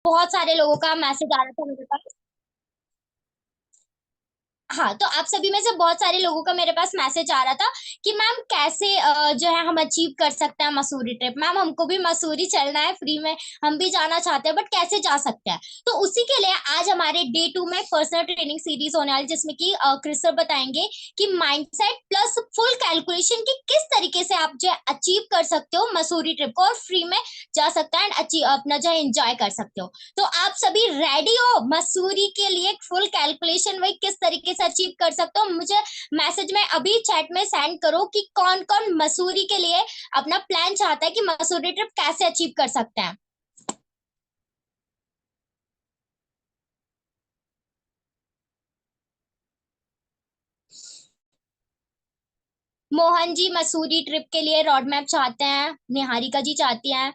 बहुत सारे लोगों का मैसेज आ रहा था मेरे पास। हाँ, तो आप सभी में से बहुत सारे लोगों का मेरे पास मैसेज आ रहा था कि मैम कैसे जो है हम अचीव कर सकते हैं मसूरी ट्रिप। मैम हमको भी मसूरी चलना है फ्री में, हम भी जाना चाहते हैं, बट कैसे जा सकते हैं। तो उसी के लिए आज हमारे डे 2 में पर्सनल ट्रेनिंग सीरीज होने वाली, जिसमें कि क्रिस सर बताएंगे कि माइंडसेट प्लस फुल कैलकुलेशन की किस तरीके से आप जो है अचीव कर सकते हो मसूरी ट्रिप को, और फ्री में जा सकते हैं एंड अचीव अपना जो है एंजॉय कर सकते हो। तो आप सभी रेडी हो मसूरी के लिए फुल कैलकुलेशन वही किस तरीके से अचीव कर सकते हो? मुझे मैसेज में अभी चैट में सेंड करो कि कौन कौन मसूरी के लिए अपना प्लान चाहता है कि मसूरी ट्रिप कैसे अचीव कर सकते हैं। मोहन जी मसूरी ट्रिप के लिए रोड मैप चाहते हैं, निहारिका जी चाहती हैं।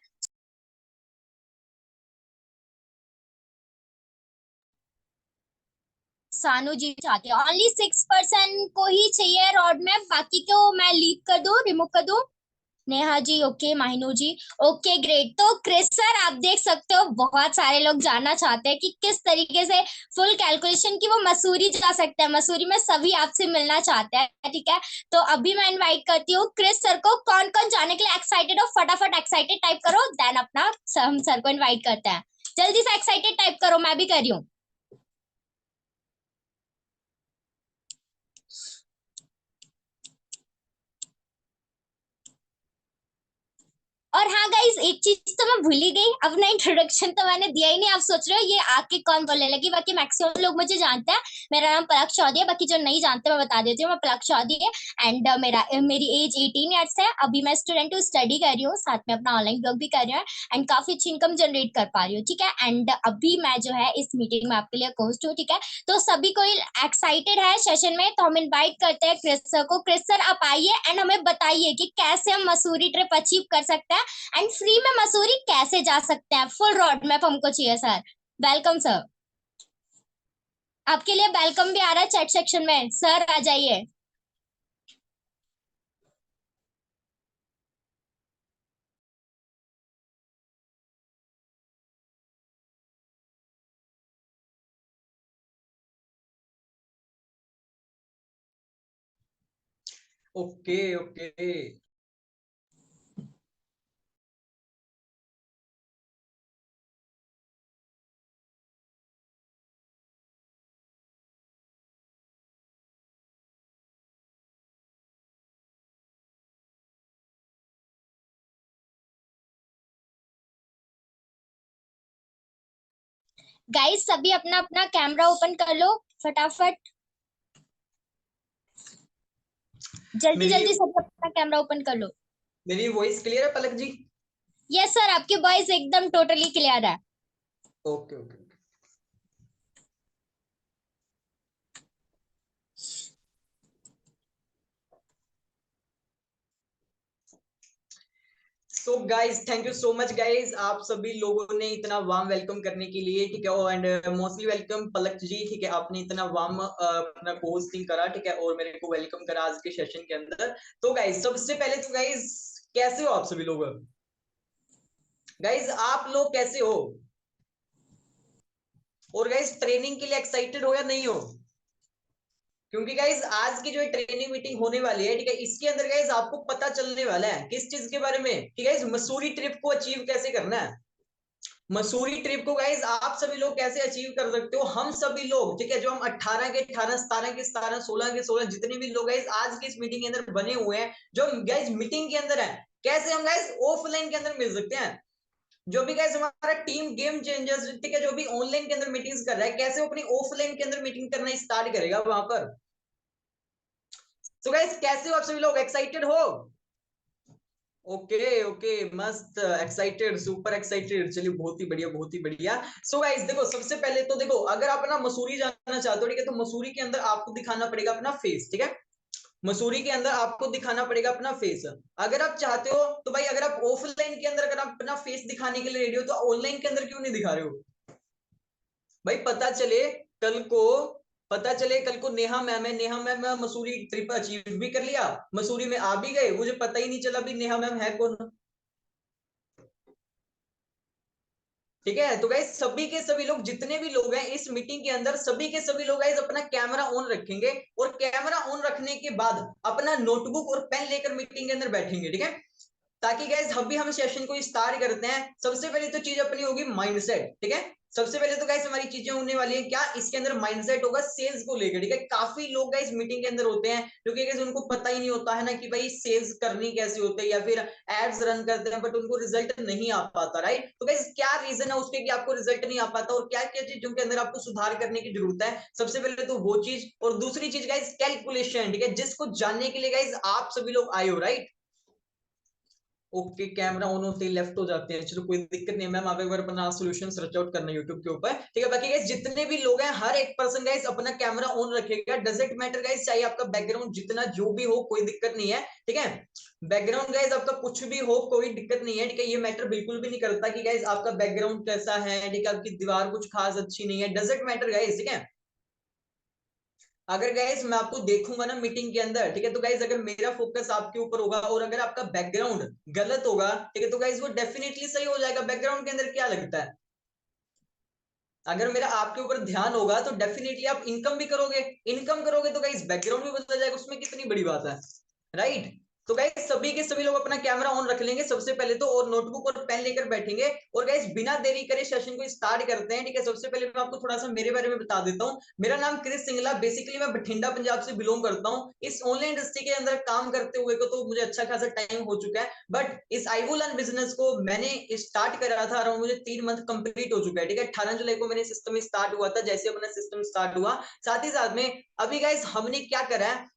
सानू जी चाहती है। ओनली 6% को ही चाहिए रोड मैप, बाकी को मैं लीव कर दूं, रिमूव कर दूं। नेहा जी ओके, माहिनू जी ओके, ग्रेट। तो क्रिस सर आप देख सकते हो बहुत सारे लोग जानना चाहते हैं कि किस तरीके से फुल कैलकुलेशन की वो मसूरी जा सकते हैं। मसूरी में सभी आपसे मिलना चाहते हैं, ठीक है। तो अभी मैं इनवाइट करती हूँ क्रिस सर को। कौन कौन जाने के लिए एक्साइटेड हो, फटाफट एक्साइटेड टाइप करो, देन अपना हम सर को इनवाइट करते हैं। जल्दी से एक्साइटेड टाइप करो, मैं भी कर रही हूँ। और हाँ गाइस, एक चीज तो मैं भूल ही गई, अपना इंट्रोडक्शन तो मैंने दिया ही नहीं। आप सोच रहे हो ये आके कौन बोलने लगी, बाकी मैक्सिमम लोग मुझे जानते हैं। मेरा नाम पलक चौधरी है, बाकी जो नहीं जानते मैं बता देती हूँ, मैं पलक चौधरी है। एंड मेरी एज 18 ईयर्स है। अभी मैं स्टूडेंट हूँ, स्टडी कर रही हूँ, साथ में अपना ऑनलाइन ब्लॉग भी कर रही हूँ एंड काफी अच्छी इनकम जनरेट कर पा रही हूँ, ठीक है। एंड अभी मैं जो है इस मीटिंग में आपके लिए होस्ट हूँ, ठीक है। तो सभी कोई एक्साइटेड है सेशन में, तो हम इनवाइट करते हैं क्रिस सर को। क्रिस सर आप आइए एंड हमें बताइए कि कैसे हम मसूरी ट्रिप अचीव कर सकते हैं एंड फ्री में मसूरी कैसे जा सकते हैं। फुल रोड मैप हमको चाहिए सर। Welcome sir. आपके लिए वेलकम भी आ रहा है चैट सेक्शन में, सर आ जाइए। Okay okay. गाइस सभी अपना अपना कैमरा ओपन कर लो फटाफट, जल्दी मेरी जल्दी सब अपना कैमरा ओपन कर लो। मेरी वॉइस क्लियर है पलक जी? यस सर, आपकी वॉइस एकदम टोटली क्लियर है। Okay okay. So guys, thank you so much guys, आप सभी लोगों ने इतना वार्म वेलकम करने के लिए, ठीक है। एंड मोस्टली वेलकम पलक जी, ठीक है। आपने इतना वार्म अपना होस्टिंग करा, ठीक है, और मेरे को वेलकम करा आज के सेशन के अंदर। तो गाइज सबसे पहले तो गाइज, कैसे हो आप सभी लोग? गाइज आप लोग कैसे हो? और गाइज ट्रेनिंग के लिए एक्साइटेड हो या नहीं हो? क्योंकि गाइज आज की जो ट्रेनिंग मीटिंग होने वाली है, ठीक है, इसके अंदर गाइज आपको पता चलने वाला है किस चीज के बारे में, कि गाइज मसूरी ट्रिप को अचीव कैसे करना है। मसूरी ट्रिप को गाइज आप सभी लोग कैसे अचीव कर सकते हो, हम सभी लोग, ठीक है, जो हम 18 के 18, 17 के 17, 16 के 16, जितने भी लोग गाइज आज की इस मीटिंग के अंदर बने हुए हैं, जो गाइज मीटिंग के अंदर है, कैसे हम गाइज ऑफलाइन के अंदर मिल सकते हैं। जो भी गाइज हमारा टीम गेम चेंजर्स, ठीक है, जो भी ऑनलाइन के अंदर मीटिंग्स कर रहा है, कैसे वो अपनी ऑफलाइन के अंदर मीटिंग करना स्टार्ट करेगा वहां पर। तो गाइस कैसे हो आप सभी लोग, एक्साइटेड हो? ओके ओके, मस्त एक्साइटेड, सुपर एक्साइटेड, चलिए बहुत ही बढ़िया बहुत ही बढ़िया। सो गाइस देखो, सबसे पहले तो देखो, अगर आप ना मसूरी जाना चाहते हो, ठीक है, तो मसूरी के अंदर आपको दिखाना पड़ेगा अपना फेस, ठीक है। मसूरी के अंदर आपको दिखाना पड़ेगा अपना फेस। अगर आप चाहते हो तो भाई, अगर आप ऑफलाइन के अंदर अगर आप अपना फेस दिखाने के लिए रेडी हो, तो ऑनलाइन के अंदर क्यों नहीं दिखा रहे हो? भाई कल को पता चले कल को Neha ma'am Mussoorie trip achieve भी कर लिया, मसूरी में आ भी गए, मुझे पता ही नहीं चला भी नेहा मैम है कौन। ठीक है। तो गाइस सभी के सभी लोग, जितने भी लोग हैं इस मीटिंग के अंदर, सभी के सभी लोग गाइस अपना कैमरा ऑन रखेंगे, और कैमरा ऑन रखने के बाद अपना नोटबुक और पेन लेकर मीटिंग के अंदर बैठेंगे। ठीक है, ताकि गाइस हम भी हम सेशन को स्टार्ट करते हैं। सबसे पहले तो चीज अपनी होगी माइंडसेट। ठीक है, सबसे पहले तो गाइस हमारी चीजें होने वाली है क्या, इसके अंदर माइंडसेट होगा सेल्स को लेकर। ठीक है, काफी लोग गाइस मीटिंग के अंदर होते हैं क्योंकि गाइस उनको पता ही नहीं होता है ना कि भाई सेल्स करनी कैसे होती है, या फिर एड्स रन करते हैं बट उनको रिजल्ट नहीं आ पाता। राइट, तो गाइस क्या रीजन है उसके कि आपको रिजल्ट नहीं आ पाता, और क्या क्या चीजों के अंदर आपको सुधार करने की जरूरत है। सबसे पहले तो वो चीज, और दूसरी चीज गाइस कैलकुलेशन। ठीक है, जिसको जानने के लिए गाइस आप सभी लोग आए हो। राइट, ओके, कैमरा ऑन होते ही लेफ्ट हो जाते हैं, चलो कोई दिक्कत नहीं है मैम, आप एक बार अपना सॉल्यूशन सर्च आउट करना यूट्यूब के ऊपर। ठीक है, बाकी गाइस जितने भी लोग हैं हर एक पर्सन गाइस अपना कैमरा ऑन रखेगा। डजंट मैटर गाइस, चाहे आपका बैकग्राउंड जितना जो भी हो, कोई दिक्कत नहीं है। ठीक है, बैकग्राउंड गाइस आपका कुछ भी हो कोई दिक्कत नहीं है। ठीक है, ये मैटर बिल्कुल भी नहीं करता कि गाइस आपका बैकग्राउंड कैसा है। ठीक है, आपकी दीवार कुछ खास अच्छी नहीं है, डजंट मैटर गाइस। ठीक है, अगर गाइस मैं आपको देखूंगा ना मीटिंग के अंदर, ठीक है, तो गाइस अगर मेरा फोकस आपके ऊपर होगा और अगर आपका बैकग्राउंड गलत होगा, ठीक है, तो गाइस वो डेफिनेटली सही हो जाएगा। बैकग्राउंड के अंदर क्या लगता है, अगर मेरा आपके ऊपर ध्यान होगा तो डेफिनेटली आप इनकम भी करोगे। इनकम करोगे तो गाइस बैकग्राउंड भी बदल जाएगा, उसमें कितनी बड़ी बात है। राइट, तो गाइस सभी के सभी लोग अपना कैमरा ऑन रख लेंगे सबसे पहले तो, और नोटबुक और पेन लेकर बैठेंगे। और गाइस बिना देरी करे सेशन को स्टार्ट करते हैं। ठीक है, सबसे पहले मैं आपको थोड़ा सा मेरे बारे में बता देता हूँ। मेरा नाम क्रिस सिंगला, बेसिकली मैं बठिंडा पंजाब से बिलोंग करता हूँ। इस ऑनलाइन इंडस्ट्री के अंदर काम करते हुए को तो मुझे अच्छा खासा टाइम हो चुका है, बट इस आई विल लर्न बिजनेस को मैंने स्टार्ट करा था अराउंड मुझे 3 मंथ कंप्लीट हो चुका है। ठीक है, 18 जुलाई को मेरे सिस्टम स्टार्ट हुआ था। जैसे अपना सिस्टम स्टार्ट हुआ, साथ ही साथ में अभी गाइस हमने क्या करा है,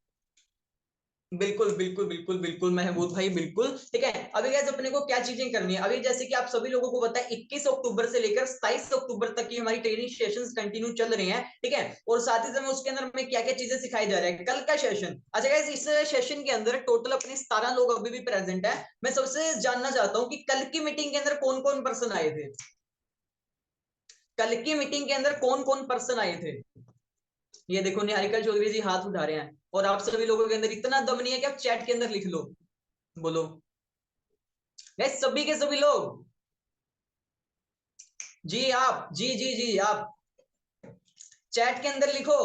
बिल्कुल बिल्कुल बिल्कुल बिल्कुल महबूब भाई, बिल्कुल। ठीक है, अभी गाइस अपने को क्या चीजें करनी है, अभी जैसे कि आप सभी लोगों को पता है 21 अक्टूबर से लेकर 27 अक्टूबर तक की हमारी ट्रेनिंग सेशंस कंटिन्यू चल रही हैं। ठीक है, और साथ ही साथ उसके अंदर हमें क्या क्या चीजें सिखाई जा रही है। कल का सेशन, अच्छा गाइस इस सेशन के अंदर टोटल अपने 17 लोग अभी भी प्रेजेंट है। मैं सबसे जानना चाहता हूँ कि कल की मीटिंग के अंदर कौन कौन पर्सन आए थे, कल की मीटिंग के अंदर कौन कौन पर्सन आए थे। ये देखो निहारिका चौधरी जी हाथ उठा रहे हैं, और आप सभी लोगों के अंदर इतना दम नहीं है कि आप चैट के अंदर लिख लो। बोलो गाइस, सभी के सभी लोग, जी आप, जी जी जी आप चैट के अंदर लिखो।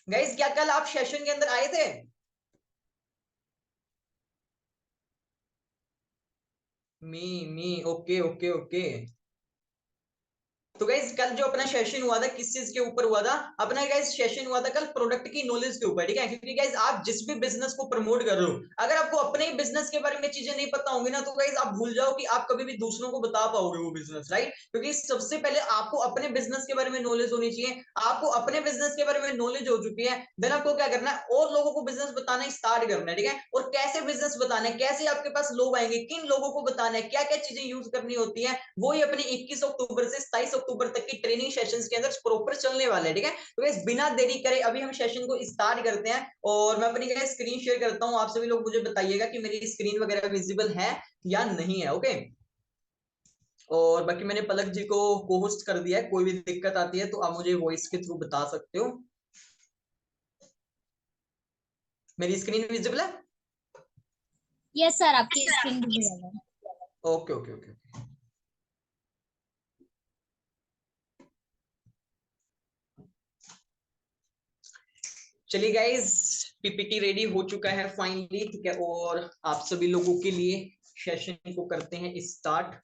गाइस क्या कल आप सेशन के अंदर आए थे, मी ओके ओके ओके। तो गाइस कल जो अपना सेशन हुआ था किस चीज के ऊपर हुआ था, अपना गाइस सेशन हुआ था कल प्रोडक्ट की नॉलेज के ऊपर। ठीक है, क्योंकि गाइस आप जिस भी बिजनेस को प्रमोट कर रहे हो, अगर आपको अपने ही बिजनेस के बारे में चीजें नहीं पता होंगी ना, तो गाइस आप भूल जाओ कि आप कभी भी दूसरों को बता पाओगे वो बिजनेस। राइट, क्योंकि सबसे पहले आपको अपने बिजनेस के बारे में नॉलेज होनी चाहिए। आपको अपने बिजनेस के बारे में नॉलेज हो चुकी है, देन आपको क्या करना है, और लोगों को बिजनेस बताना स्टार्ट करना है। ठीक है, और कैसे बिजनेस बताना है, कैसे आपके पास लोग आएंगे, किन लोगों को बताना है, क्या क्या चीजें यूज करनी होती है, वो ही अपने 21 अक्टूबर से 27 अक्टूबर तक की ट्रेनिंग सेशंस के अंदर प्रॉपर चलने वाले हैं। ठीक है, तो गाइस बिना देरी करे अभी हम सेशन को स्टार्ट करते हैं, और मैं अपनी गाइस स्क्रीन शेयर करता हूं। आप सभी लोग मुझे बताइएगा कि मेरी स्क्रीन वगैरह विजिबल है या नहीं है। ओके, और बाकी मैंने पलक जी को को होस्ट कर दिया है, कोई भी दिक्कत आती है तो आप मुझे वॉइस के थ्रू बता सकते हो। मेरी स्क्रीन विजिबल है, यस सर, आपकी स्क्रीन विजिबल है। Okay okay okay. चलिए गाइस, पीपीटी रेडी हो चुका है फाइनली। ठीक है, और आप सभी लोगों के लिए सेशन को करते हैं स्टार्ट।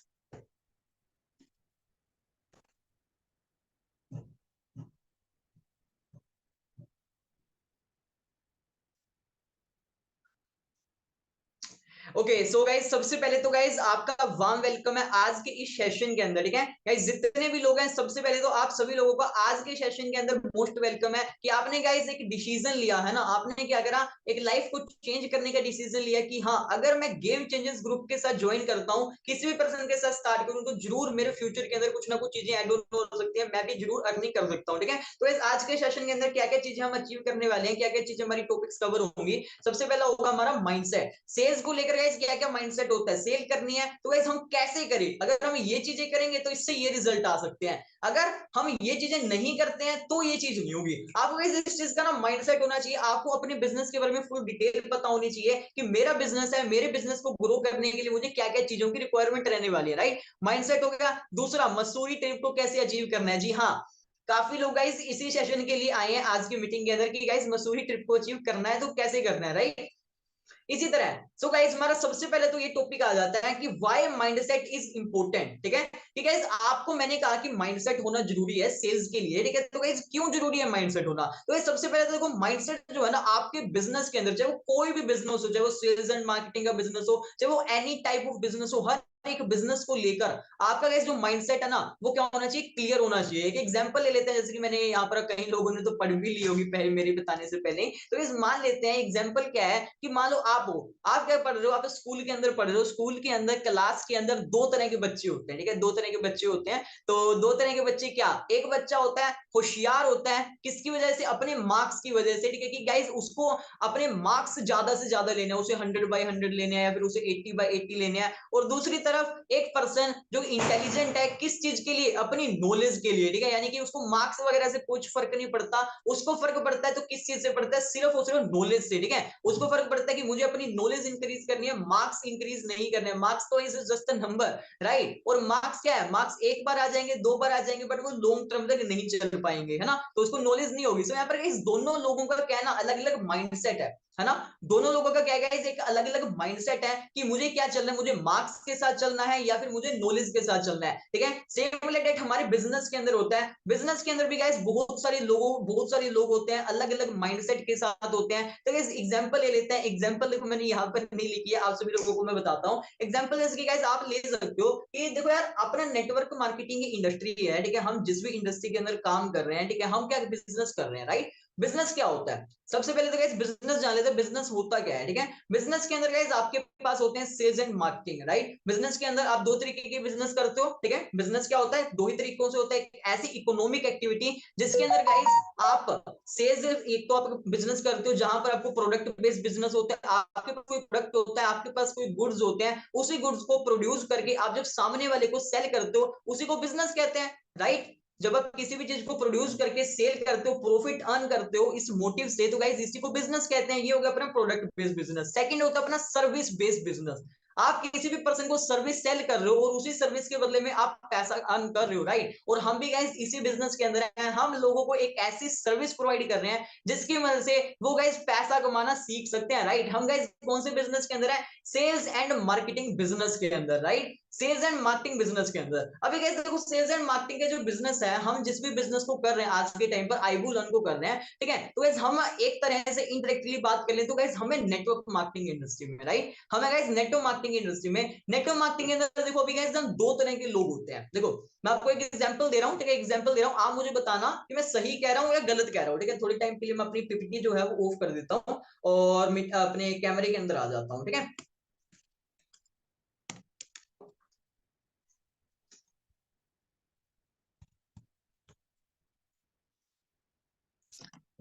ओके सो गाइस, सबसे पहले तो गाइस आपका वार्म वेलकम है आज के इस सेशन के अंदर। ठीक है गाइस, जितने भी लोग हैं सबसे पहले तो आप सभी लोगों का आज के सेशन के अंदर मोस्ट वेलकम है कि आपने गाइस एक डिसीजन लिया है ना, आपने क्या करा, एक लाइफ को चेंज करने का डिसीजन लिया कि हाँ अगर मैं गेम चेंजर्स ग्रुप के साथ ज्वाइन करता हूँ, किसी भी पर्सन के साथ स्टार्ट करूँ, तो जरूर मेरे फ्यूचर के अंदर कुछ ना कुछ चीजें ऐड ऑन हो सकती है, मैं भी जरूर अर्निंग कर सकता हूँ। ठीक है, तो इस आज के सेशन के अंदर क्या क्या चीजें हम अचीव करने वाले हैं, क्या क्या चीजें हमारी टॉपिक्स कवर होंगी। सबसे पहला होगा हमारा माइंडसेट, सेल्स को लेकर गाइस क्या क्या माइंडसेट होता है, सेल करनी है तो गाइस हम कैसे करें, अगर हम ये चीजें करेंगे तो इससे ये रिजल्ट आ सकते हैं, अगर हम ये चीजें नहीं करते हैं तो ये चीज नहीं होगी। आपको गाइस इस चीज का ना माइंडसेट होना चाहिए, आपको अपने बिजनेस के बारे में फुल डिटेल पता होनी चाहिए कि मेरा बिजनेस है, मेरे बिजनेस को ग्रो करने के लिए मुझे क्या क्या चीजों की रिक्वायरमेंट रहने वाली है, राइट। माइंडसेट हो गया। दूसरा, मसूरी ट्रिप को कैसे अचीव करना है। जी हाँ, काफी लोग गाइस इसी सेशन के लिए आए हैं आज की मीटिंग के अंदर कि गाइस मसूरी ट्रिप को अचीव करना है तो कैसे करना है, राइट। इसी तरह सो गाइस हमारा सबसे पहले तो ये टॉपिक आ जाता है कि व्हाई माइंडसेट इज इंपॉर्टेंट, ठीक है। ठीक है, आपको मैंने कहा कि माइंडसेट होना जरूरी है सेल्स के लिए, ठीक है। तो गाइस क्यों जरूरी है माइंडसेट होना, तो ये सबसे पहले तो देखो माइंडसेट जो है ना आपके बिजनेस के अंदर, चाहे वो कोई भी बिजनेस हो, चाहे वो सेल्स एंड मार्केटिंग का बिजनेस हो, चाहे वो एनी टाइप ऑफ बिजनेस हो, हर एक बिजनेस को लेकर आपका गाइस जो माइंडसेट है ना वो क्या होना चाहिए, क्लियर होना चाहिए। एक एग्जांपल ले लेते हैं, जैसे कि मैंने यहाँ पर कई लोगों ने तो पढ़ भी ली होगी पहले मेरे बताने से पहले। तो इस मान लेते हैं एग्जांपल क्या है कि मान लो आप हो, आप क्या पढ़ रहे हो, आप स्कूल के अंदर पढ़ रहे हो, स्कूल के अंदर क्लास के अंदर दो तरह के बच्चे होते हैं, ठीक है, दो तरह के बच्चे होते हैं। तो दो तरह के बच्चे क्या, एक बच्चा होता है होशियार होता है, किसकी वजह से, अपने मार्क्स की वजह से, ठीक है, कि गाइस उसको अपने मार्क्स ज्यादा से ज्यादा लेने हैं, उसे 100/100 लेने हैं या फिर उसे 80/80 लेने हैं। और दूसरी तरफ एक पर्सन जो इंटेलिजेंट है, किस चीज के लिए, अपनी नॉलेज के लिए, ठीक है, यानी कि उसको मार्क्स वगैरह से कुछ फर्क नहीं पड़ता, उसको फर्क पड़ता है तो किस चीज से पड़ता है, सिर्फ और सिर्फ नॉलेज से, ठीक है। उसको फर्क पड़ता है कि मुझे अपनी नॉलेज इंक्रीज करनी है, मार्क्स इंक्रीज नहीं करने, मार्क्स तो is just a number, right. और मार्क्स क्या है, मार्क्स एक बार आ जाएंगे, दो बार आ जाएंगे, बट वो लॉन्ग टर्म तक नहीं चल पाएंगे, है ना, तो उसको नॉलेज नहीं होगी। सो यहाँ पर इस दोनों लोगों का क्या है ना, अलग अलग माइंडसेट है ना। दोनों लोगों का क्या है, एक अलग अलग माइंडसेट है कि मुझे क्या चलना है, मुझे मार्क्स के साथ चलना है या फिर मुझे नॉलेज के साथ चलना है, ठीक है। सेम रिलेटेड हमारे बिजनेस के अंदर होता है, बिजनेस के अंदर भी गाइस बहुत सारे लोग होते हैं, अलग अलग माइंडसेट के साथ होते हैं। तो गाइस एग्जांपल ले लेते हैं, एग्जांपल देखो मैंने यहाँ पर नहीं लिखी है, आप सभी लोगों को मैं बताता हूँ एग्जांपल, जैसे कि गाइस आप ले सकते हो कि देखो यार, अपना नेटवर्क मार्केटिंग की इंडस्ट्री है, ठीक है, हम जिस भी इंडस्ट्री के अंदर काम कर रहे हैं, ठीक है, हम क्या बिजनेस कर रहे हैं, राइट। बिजनेस क्या होता है, सबसे पहले तो गाइस बिजनेस जान लेते हैं, बिजनेस होता क्या है, ठीक है। बिजनेस के अंदर गाइस आपके पास होते हैं sales and marketing, right. Business के अंदर आप दो तरीके के बिजनेस करते हो, ठीक है। बिजनेस क्या होता है, दो ही तरीकों से होता है, एक ऐसी इकोनॉमिक एक्टिविटी जिसके अंदर गाइस आप सेल्स, एक तो आप बिजनेस करते हो जहां पर आपको प्रोडक्ट बेस्ड बिजनेस होता है, आपके पास कोई प्रोडक्ट होता है, आपके पास कोई गुड्स होते हैं, उसी गुड्स को प्रोड्यूस करके आप जब सामने वाले को सेल करते हो उसी को बिजनेस कहते हैं, राइट। जब आप किसी भी चीज को प्रोड्यूस करके सेल करते हो, प्रॉफिट अर्न करते हो इस मोटिव से, तो गाइस इसी को बिजनेस कहते हैं। ये हो गया अपना प्रोडक्ट बेस्ड बिजनेस। सेकंड होता है अपना सर्विस बेस्ड बिजनेस, आप किसी भी पर्सन को सर्विस सेल कर रहे हो और उसी सर्विस के बदले में आप पैसा अर्न कर रहे हो, राइट। और हम भी गाइस इसी बिजनेस के अंदर हैं, हम लोगों को एक ऐसी सर्विस प्रोवाइड कर रहे हैं जिसकी मदद से वो गाइस पैसा कमाना सीख सकते हैं, राइट। हम गाइस कौन से बिजनेस के अंदर है, सेल्स एंड मार्केटिंग बिजनेस के अंदर, right, sales and marketing business के अंदर। अभी गाइस देखो, सेल्स एंड मार्केटिंग का जो बिजनेस है, हम जिस भी बिजनेस को कर रहे हैं आज के टाइम पर आईबू लर्न को कर रहे हैं, ठीक है। तो गाइस हम एक तरह से इनडायरेक्टली बात कर ले तो गाइस हमें नेटवर्क मार्केटिंग इंडस्ट्री में, राइट, हमें गाइस नेटवर्क मार्केटिंग इंडस्ट्री में, नेटवर्क मार्केटिंग के अंदर देखो अभी गाइस हम दो तरह के लोग होते हैं। देखो मैं आपको एक एग्जांपल दे रहा हूं, ठीक है, एग्जांपल दे रहा हूं, आप मुझे बताना कि मैं सही कह रहा हूं या गलत कह रहा हूं, ठीक है। थोड़ी टाइम के लिए मैं अपनी पीपीटी जो है वो ऑफ कर देता हूं और अपने कैमरे के अंदर आ जाता हूं, ठीक है।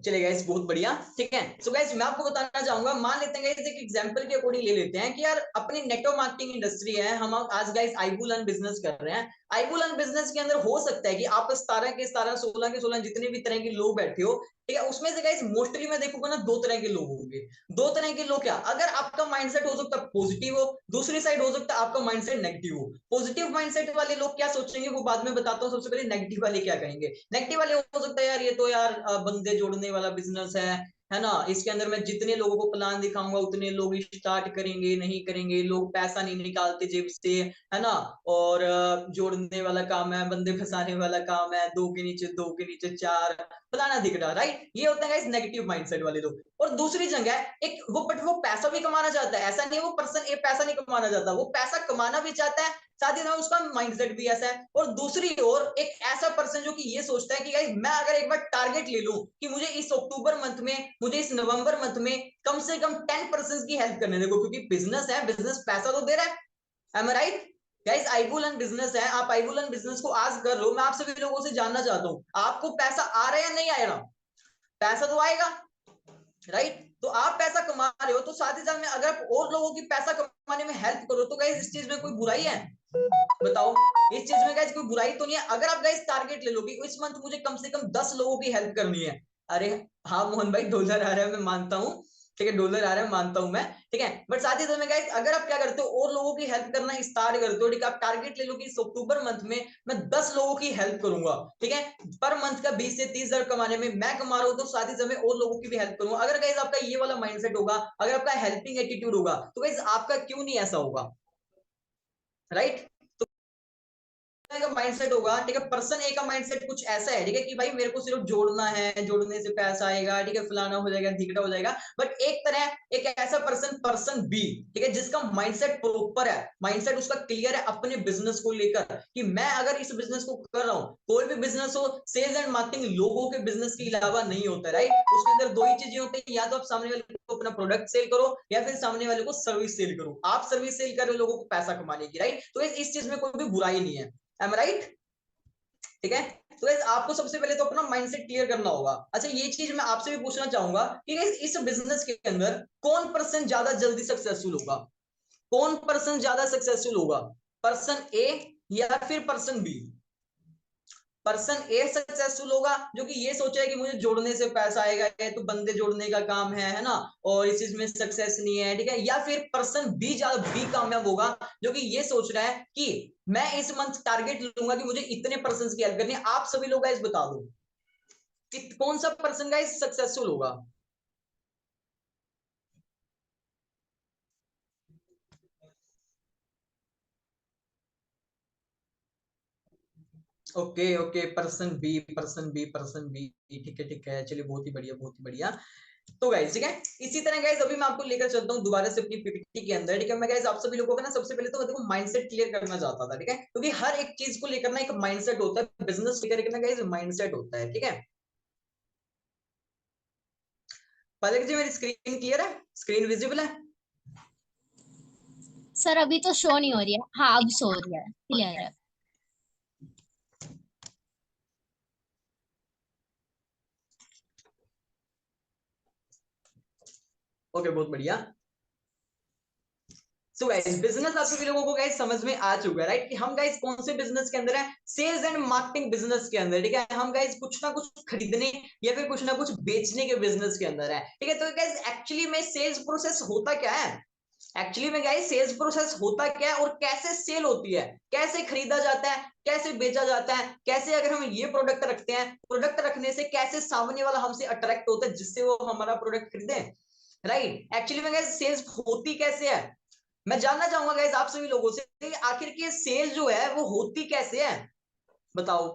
चलिए गाइस, बहुत बढ़िया, ठीक है। सो गाइस मैं आपको बताना चाहूंगा, मान लेते हैं गाइस एक एग्जांपल के अकॉर्डिंग ले लेते हैं कि यार अपनी नेटवर्क मार्केटिंग इंडस्ट्री है, हम आज गाइस आईबू लर्न बिजनेस कर रहे हैं। आईबू लर्न बिजनेस के अंदर हो सकता है कि आप 17 के 17, 16 के 16 जितने भी तरह के लोग बैठे हो, ठीक है, उसमें से गाइस मोस्टली मैं देखूंगा ना दो तरह के लोग होंगे। दो तरह के लोग क्या, अगर आपका माइंडसेट हो सकता है पॉजिटिव हो, दूसरी साइड हो सकता है आपका माइंडसेट नेगेटिव हो। पॉजिटिव माइंडसेट वाले लोग क्या सोचेंगे वो बाद में बताता हूं, सबसे पहले नेगेटिव वाले क्या कहेंगे। नेगेटिव वाले हो सकता है यार ये तो यार बंदे जोड़ने वाला बिजनेस है ना, इसके अंदर मैं जितने लोगों को प्लान दिखाऊंगा उतने लोग स्टार्ट करेंगे, नहीं करेंगे, लोग पैसा नहीं निकालते जेब से, है ना। और जोड़ने वाला काम है, बंदे फंसाने वाला काम है, दो के नीचे दो के नीचे चार, फलाना दिख रहा, राइट। ये होता है नेगेटिव माइंडसेट वाले लोग। और दूसरी जगह है एक वो, बट वो पैसा भी कमाना चाहता है, ऐसा नहीं वो पर्सन ये पैसा नहीं कमाना चाहता, वो पैसा कमाना भी चाहता है, साथ ही साथ उसका माइंडसेट भी ऐसा है। और दूसरी ओर एक ऐसा पर्सन जो कि ये सोचता है कि गाइस मैं अगर एक बार टारगेट ले लूं कि मुझे इस अक्टूबर मंथ में, मुझे इस नवंबर मंथ में कम से कम 10% की हेल्प करने, देखो क्योंकि बिजनेस है, बिजनेस पैसा तो दे रहा है, M I right. Guys iBull and business है, आप आईबुल एंड बिजनेस को आज कर रहे हो, मैं आप सभी लोगों से जानना चाहता हूं आपको पैसा आ रहा है या नहीं आ रहा, पैसा तो आएगा, राइट। तो आप पैसा कमा रहे हो, तो साथ ही साथ में अगर आप और लोगों की पैसा कमाने में हेल्प करो, तो गाइस इस चीज में कोई बुराई है? बताओ, इस चीज में गाइस कोई बुराई तो नहीं है। अगर आप गाइस टारगेट ले लो कि इस मंथ मुझे कम से कम 10 लोगों की हेल्प करनी है, अरे हाँ मोहन भाई डॉलर आ रहा है मैं मानता हूँ, ठीक है डॉलर आ रहा है मानता हूं मैं, ठीक है, बट साथ ही साथ में गाइस अगर आप क्या करते हो और लोगों की हेल्प करना स्टार्ट करते हो, ठीक है, आप टारगेट ले लो कि इस अक्टूबर मंथ में मैं 10 लोगों की हेल्प करूंगा, ठीक है, पर मंथ का 20 से 30 हजार कमाने में मैं कमा रहा हूं, तो साथ ही साथ में और लोगों की भी हेल्प करूंगा। अगर गाइस आपका ये वाला माइंडसेट होगा, अगर आपका हेल्पिंग एटीट्यूड होगा, तो गाइस आपका क्यों नहीं ऐसा होगा, राइट? का माइंडसेट होगा, ठीक है, पर्सन ए का माइंडसेट कुछ ऐसा है, ठीक है, कि भाई मेरे को सिर्फ जोड़ना है, जोड़ने से पैसा आएगा, ठीक है, फलाना हो जाएगा, ढिकड़ा हो जाएगा। बट एक तरह एक ऐसा पर्सन बी, ठीक है, जिसका माइंडसेट प्रॉपर है, माइंडसेट उसका क्लियर है अपने बिजनेस को लेकर, कि मैं अगर इस बिजनेस को कर रहा हूँ, कोई भी बिजनेस हो, सेल्स एंड मार्केटिंग लोगों के बिजनेस के अलावा नहीं होता, राइट? उसके अंदर दो ही चीजें होती है, या तो आप सामने वाले को अपना प्रोडक्ट सेल करो, या फिर सामने वाले को सर्विस सेल करो। आप सर्विस सेल कर रहे हो लोगों को पैसा कमाने की, राइट? तो इस चीज में कोई भी बुराई नहीं है, एम राइट? ठीक है, तो गाइस आपको सबसे पहले तो अपना माइंडसेट क्लियर करना होगा। अच्छा ये चीज मैं आपसे भी पूछना चाहूंगा कि गाइस इस बिजनेस के अंदर कौन पर्सन ज्यादा जल्दी सक्सेसफुल होगा? कौन पर्सन ज्यादा सक्सेसफुल होगा, पर्सन ए या फिर person B? Person A successful होगा जो कि ये सोचा है कि मुझे जोड़ने से पैसा आएगा, ये तो बंदे जोड़ने का काम है ना, और इस चीज में सक्सेस नहीं है, ठीक है, या फिर पर्सन बी ज्यादा बी कामयाब होगा जो कि ये सोच रहा है कि मैं इस मंथ टारगेट लूंगा कि मुझे इतने पर्सन की हेल्प करनी है। आप सभी लोग गाइस बता दो कि कौन सा पर्सन गाइस सक्सेसफुल होगा? Okay okay, person B person B person B, ठीक है, चलिए बहुत ही बढ़िया बहुत ही बढ़िया। तो गाइस ठीक है, इसी तरह गाइस अभी मैं आपको लेकर चलता हूँ दोबारा से अपनी पीपीटी के अंदर, ठीक है। मैं गाइस आप सभी लोगों का ना सबसे पहले तो देखो माइंडसेट क्लियर करना चाहता था, ठीक है, क्योंकि हर एक चीज को लेकर ना एक माइंडसेट होता है, बिजनेस लेकर के ना गाइस माइंडसेट होता है, ठीक है। पलक जी मेरी स्क्रीन क्लियर है, स्क्रीन विजिबल है? सर अभी तो शो नहीं हो रही है, हाँ अब शो हो रही है, क्लियर है। ओके बहुत बढ़िया। सो गाइस बिजनेस आप सभी लोगों को गाइस समझ में आ चुका है, राइट, कि हम गाइस कौन से बिजनेस के अंदर है, सेल्स एंड मार्केटिंग बिजनेस के अंदर, ठीक है। हम गाइस कुछ ना कुछ खरीदने या फिर कुछ ना कुछ बेचने के बिजनेस के अंदर है, ठीक है। तो गाइस एक्चुअली में सेल्स प्रोसेस होता क्या है, एक्चुअली में गाइस सेल्स प्रोसेस होता क्या है और कैसे सेल होती है, कैसे खरीदा जाता है, कैसे बेचा जाता है, कैसे अगर हम ये प्रोडक्ट रखते हैं, प्रोडक्ट रखने से कैसे सामने वाला हमसे अट्रैक्ट होता है जिससे वो हमारा प्रोडक्ट खरीदे, राइट। एक्चुअली में गाइस सेल्स होती कैसे है, मैं जानना चाहूंगा गाइस आप सभी लोगों से कि आखिर की सेल जो है वो होती कैसे है, बताओ।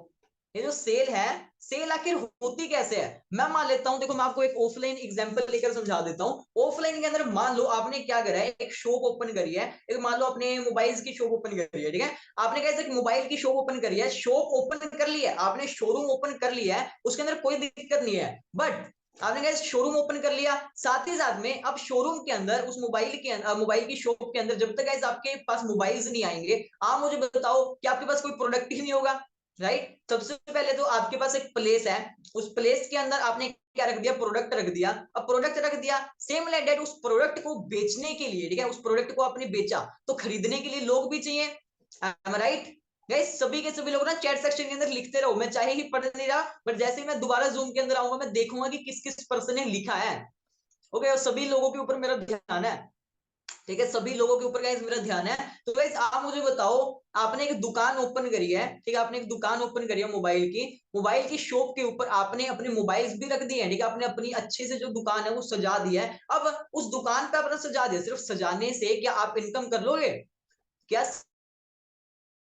ये जो सेल है, सेल आखिर होती कैसे है? मैं मान लेता हूं, देखो मैं आपको एक ऑफलाइन एग्जांपल लेकर समझा देता हूं। ऑफलाइन के अंदर मान लो आपने क्या करा है, एक शॉप ओपन करी है, एक मान लो आपने मोबाइल्स की शॉप ओपन करी है, ठीक है। आपने कैसे एक मोबाइल की शॉप ओपन करी है, शॉप ओपन कर ली है आपने, शोरूम ओपन कर लिया है, उसके अंदर कोई दिक्कत नहीं है। बट आपने कैसे शोरूम ओपन कर लिया, साथ ही साथ में अब शोरूम के अंदर उस मोबाइल की शॉप के अंदर जब तक आपके पास मोबाइल्स नहीं आएंगे, आप मुझे बताओ कि आपके पास कोई प्रोडक्ट ही नहीं होगा, राइट। सबसे पहले तो आपके पास एक प्लेस है, उस प्लेस के अंदर आपने क्या रख दिया, प्रोडक्ट रख दिया। अब प्रोडक्ट रख दिया, सेम लाइक दैट उस प्रोडक्ट को बेचने के लिए, ठीक है, उस प्रोडक्ट को आपने बेचा तो खरीदने के लिए लोग भी चाहिए, राइट। गाइस सभी के सभी लोग ना चैट सेक्शन के अंदर लिखते रहो, मैं चाहे ही पढ़ नहीं रहा, बट जैसे ही मैं दोबारा जूम के अंदर आऊंगा मैं देखूंगा कि किस किस पर्सन ने लिखा है। ओके, और सभी लोगों के ऊपर मेरा ध्यान है, ठीक है, सभी लोगों के ऊपर गाइस मेरा ध्यान है। तो गाइस आप मुझे बताओ, आपने एक दुकान ओपन करी है, ठीक है, आपने एक दुकान ओपन करी है मोबाइल की शॉप के ऊपर आपने अपने मोबाइल्स भी रख दिए हैं, ठीक है, आपने अपनी अच्छे से जो दुकान है वो सजा दिया है। अब उस दुकान पे आपने सजा दिया, सिर्फ सजाने से क्या आप इनकम कर लोगे? क्या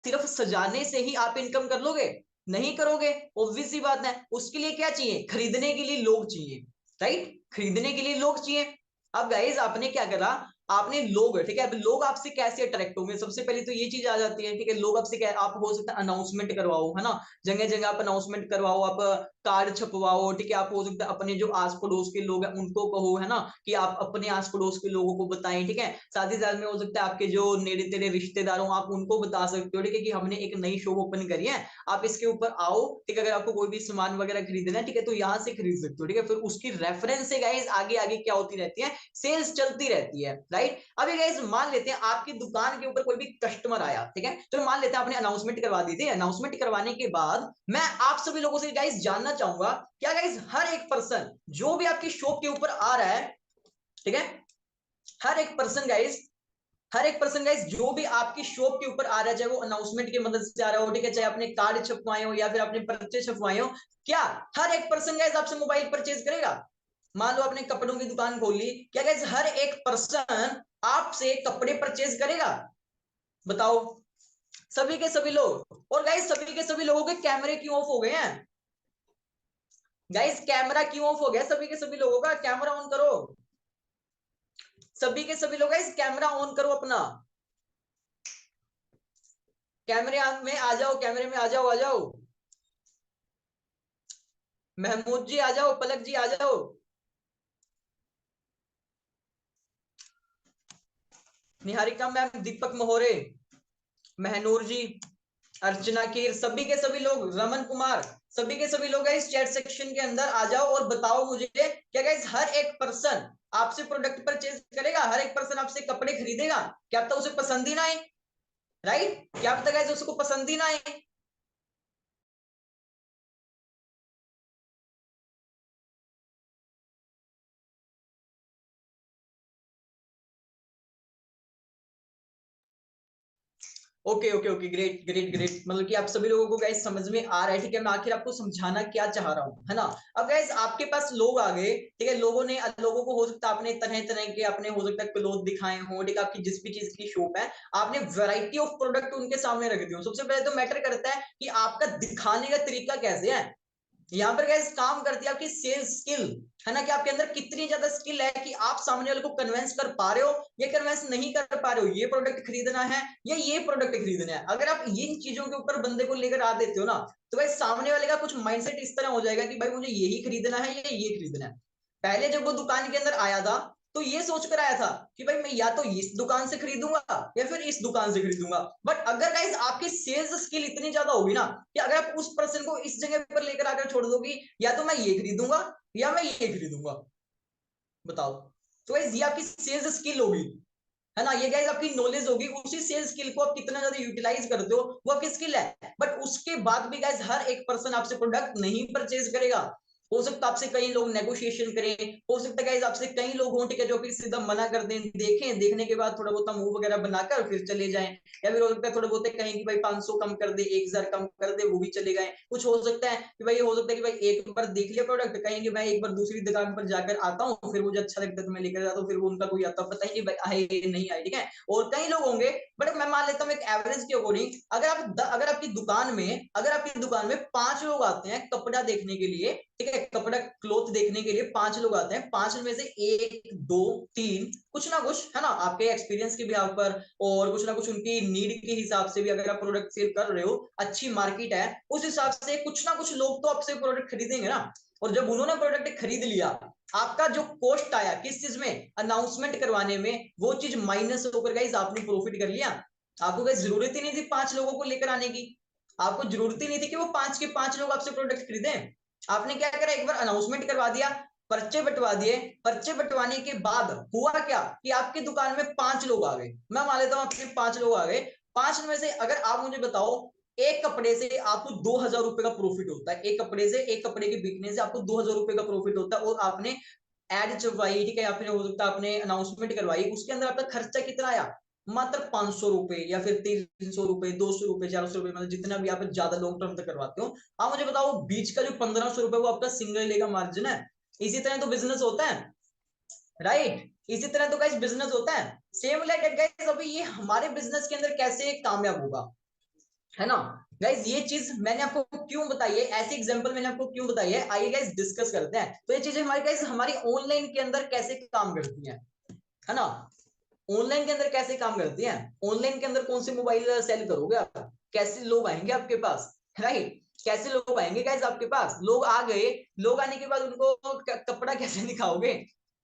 सिर्फ सजाने से ही आप इनकम कर लोगे? नहीं करोगे, ऑब्वियस सी बात है। उसके लिए क्या चाहिए, खरीदने के लिए लोग चाहिए, राइट, खरीदने के लिए लोग चाहिए। अब गाइस आपने क्या करा, आपने लोग, ठीक है, अब लोग आपसे कैसे अट्रैक्ट होंगे, सबसे पहले तो ये चीज आ जाती है, ठीक है, लोग आपसे क्या, आप हो सकता है अनाउंसमेंट करवाओ, है ना, जगह जगह आप अनाउंसमेंट करवाओ, आप कार्ड छपवाओ, ठीक है, आप हो सकता है अपने जो आस पड़ोस के लोग हैं उनको कहो, है ना, कि आप अपने आस पड़ोस के लोगों को बताएं, ठीक है, साथ ही साथ में हो सकता है आपके जो नेड़े तेरे रिश्तेदार हो आप उनको बता सकते हो, ठीक है, कि हमने एक नई शॉप ओपन करी है, आप इसके ऊपर आओ, ठीक है, अगर आपको कोई भी सामान वगैरह खरीदना है, ठीक है, तो यहाँ से खरीद सकते हो, ठीक है, फिर उसकी रेफरेंस से गाइस आगे आगे क्या होती रहती है, सेल्स चलती रहती है, राइट। अभी गाइस मान लेते हैं आपकी दुकान के ऊपर कोई भी कस्टमर आया, ठीक है, तो मान लेते हैं आपने अनाउंसमेंट करवा दी थी, अनाउंसमेंट करवाने के बाद मैं आप सभी लोगों से गाइस जानना चाहूंगा, क्या गाइस हर एक पर्सन जो भी आपकी शॉप के ऊपर आ रहा है, ठीक है, हर एक पर्सन गाइस, हर एक पर्सन गाइस जो भी आपकी शॉप के ऊपर आ रहा है, चाहे वो अनाउंसमेंट की मदद से आ रहा हो, ठीक है, चाहे आपने कार्ड छपवाए हो या फिर आपने पर्चे छपवाए हो, क्या हर एक पर्सन गाइस आपसे मोबाइल परचेज करेगा? मान लो आपने कपड़ों की दुकान खोल ली, क्या गाइस हर एक पर्सन आपसे कपड़े परचेज करेगा? बताओ। सभी के सभी लोग। और गाइस सभी के सभी लोगों के कैमरे क्यों ऑफ हो गए हैं? गाइस कैमरा क्यों ऑफ हो गया सभी के सभी लोगों का? कैमरा ऑन करो, सभी के सभी लोग गाइस कैमरा ऑन करो अपना, कैमरे में आ जाओ, कैमरे में आ जाओ, आ जाओ, महमूद जी आ जाओ, पलक जी आ जाओ, निहारिका मैम, दीपक महोरे, महनूर जी, अर्चना कीर, सभी के सभी लोग, रमन कुमार, सभी के सभी लोग इस चैट सेक्शन के अंदर आ जाओ और बताओ मुझे, क्या गाइस हर एक पर्सन आपसे प्रोडक्ट परचेज करेगा? हर एक पर्सन आपसे कपड़े खरीदेगा? क्या पता उसे पसंद ही ना आए, राइट, क्या पता गाइस उसको पसंद ही ना आए। Okay okay okay, great great great, मतलब कि आप सभी लोगों को गाइस समझ में आ रहा है, ठीक है, मैं आखिर आपको समझाना क्या चाह रहा हूँ, है ना। अब गाइस आपके पास लोग आ गए, ठीक है, लोगों को हो सकता है आपने तरह तरह के अपने हो सकता है क्लोथ दिखाए हो, ठीक है, आपकी जिस भी चीज की शॉप है, आपने वैरायटी ऑफ प्रोडक्ट उनके सामने रख दी हो। सबसे पहले तो मैटर करता है कि आपका दिखाने का तरीका कैसे है। यहाँ पर गाइस काम करती है आपकी सेल्स स्किल, है ना, कि आपके अंदर कितनी ज्यादा स्किल है कि आप सामने वाले को कन्विंस कर पा रहे हो या कन्विंस नहीं कर पा रहे हो, ये प्रोडक्ट खरीदना है या ये प्रोडक्ट खरीदना है। अगर आप इन चीजों के ऊपर बंदे को लेकर आ देते हो ना, तो भाई सामने वाले का कुछ माइंडसेट इस तरह हो जाएगा कि भाई मुझे यही खरीदना है या ये खरीदना है। पहले जब वो दुकान के अंदर आया था तो ये सोच कर आया था कि भाई मैं या तो इस दुकान से खरीदूंगा या फिर इस दुकान से खरीदूंगा। बट अगर गाइस आपकी सेल्स स्किल इतनी ज्यादा होगी ना कि अगर आप उस पर्सन को इस जगह पर लेकर आकर छोड़ दोगी, या तो मैं ये खरीदूंगा या मैं ये खरीदूंगा, बताओ। तो गाइस ये आपकी सेल्स स्किल होगी, है ना, ये गाइस आपकी नॉलेज होगी, उसी सेल्स स्किल को आप कितना ज्यादा यूटिलाइज करते हो वो आपकी स्किल है। बट उसके बाद भी गाइस हर एक पर्सन आपसे प्रोडक्ट नहीं परचेज करेगा। हो सकता है आपसे कई लोग नेगोशिएशन करें, हो सकता है गाइस आपसे कई लोग हों, ठीक है, जो फिर सीधा मना कर दें, देखें, देखने के बाद थोड़ा बहुत मुंह वगैरह बनाकर फिर चले जाएं, या फिर हो सकता है थोड़े बहुत कहें कि भाई 500 कम कर दे, 1000 कम कर दे, वो भी चले गए। कुछ हो सकता है कि भाई, हो सकता है कि भाई एक बार देख लिया प्रोडक्ट, कहेंगे मैं एक बार दूसरी दुकान पर जाकर आता हूँ, फिर मुझे अच्छा लगता है तो मैं लेकर जाता हूँ, फिर वो उनका कोई आता पता ही नहीं भाई आए नहीं आए, ठीक है। और कई लोग होंगे, बट मैं मान लेता हूँ एक एवरेज के अकॉर्डिंग, अगर आपकी दुकान में 5 लोग आते हैं कपड़ा देखने के लिए, ठीक है, कपड़ा क्लोथ देखने के लिए 5 लोग आते हैं, 5 में से 1 2 3 कुछ ना कुछ, है ना, आपके एक्सपीरियंस के बिहाफ पर और कुछ ना कुछ उनकी नीड के हिसाब से भी, अगर आप प्रोडक्ट सेल कर रहे हो, अच्छी मार्केट है, उस हिसाब से कुछ ना कुछ लोग तो आपसे प्रोडक्ट खरीदेंगे ना। और जब उन्होंने प्रोडक्ट खरीद लिया, आपका जो कॉस्ट आया किस चीज में, अनाउंसमेंट करवाने में, वो चीज माइनस होकर गाइस आपने प्रॉफिट कर लिया। आपको गाइस जरूरत ही नहीं थी 5 लोगों को लेकर आने की, आपको जरूरत ही नहीं थी कि वो 5 के 5 लोग आपसे प्रोडक्ट खरीदे। आपने क्या करा, एक बार अनाउंसमेंट करवा दिया, पर्चे बंटवा दिए, पर्चे बंटवाने के बाद हुआ क्या कि आपकी दुकान में 5 लोग आ गए, मैं मान लेता हूं आपके 5 लोग आ गए, 5 में से अगर आप मुझे बताओ, एक कपड़े से आपको 2000 रुपए का प्रॉफिट होता है, एक कपड़े से, एक कपड़े के बिकने से आपको 2000 रुपए का प्रॉफिट होता है, और आपने एड चलवाई, ठीक है, आपने हो सकता है आपने अनाउंसमेंट करवाई, उसके अंदर आपका खर्चा कितना आया, मात्र 500 रुपए या फिर 300 रुपए, 200 रुपए, 400 रुपए, मतलब जितना भी आप ज्यादा लॉन्ग टर्म तक करवाते हो। आप मुझे बताओ बीच का जो 1500 रुपए वो आपका सिंगल डे का मार्जिन है। इसी तरह तो बिजनेस होता है, राइट, इसी तरह तो गाइस बिजनेस होता है। सेम लाइक गाइस अभी ये हमारे बिजनेस के अंदर कैसे कामयाब होगा, है ना। गाइस ये चीज मैंने आपको क्यों बताई है, ऐसी एग्जांपल मैंने आपको क्यों बताई है, आइए गाइस डिस्कस करते हैं। तो ये चीजें हमारी गाइस हमारी ऑनलाइन के अंदर कैसे काम करती हैं, है ना। ऑनलाइन के अंदर कैसे काम करती हैं, ऑनलाइन के अंदर कौन से मोबाइल सेल करोगे आप, कैसे लोग आएंगे आपके पास, राइट। कैसे लोग आएंगे गाइस आपके पास, लोग आ गए, लोग आने के बाद उनको कपड़ा कैसे दिखाओगे,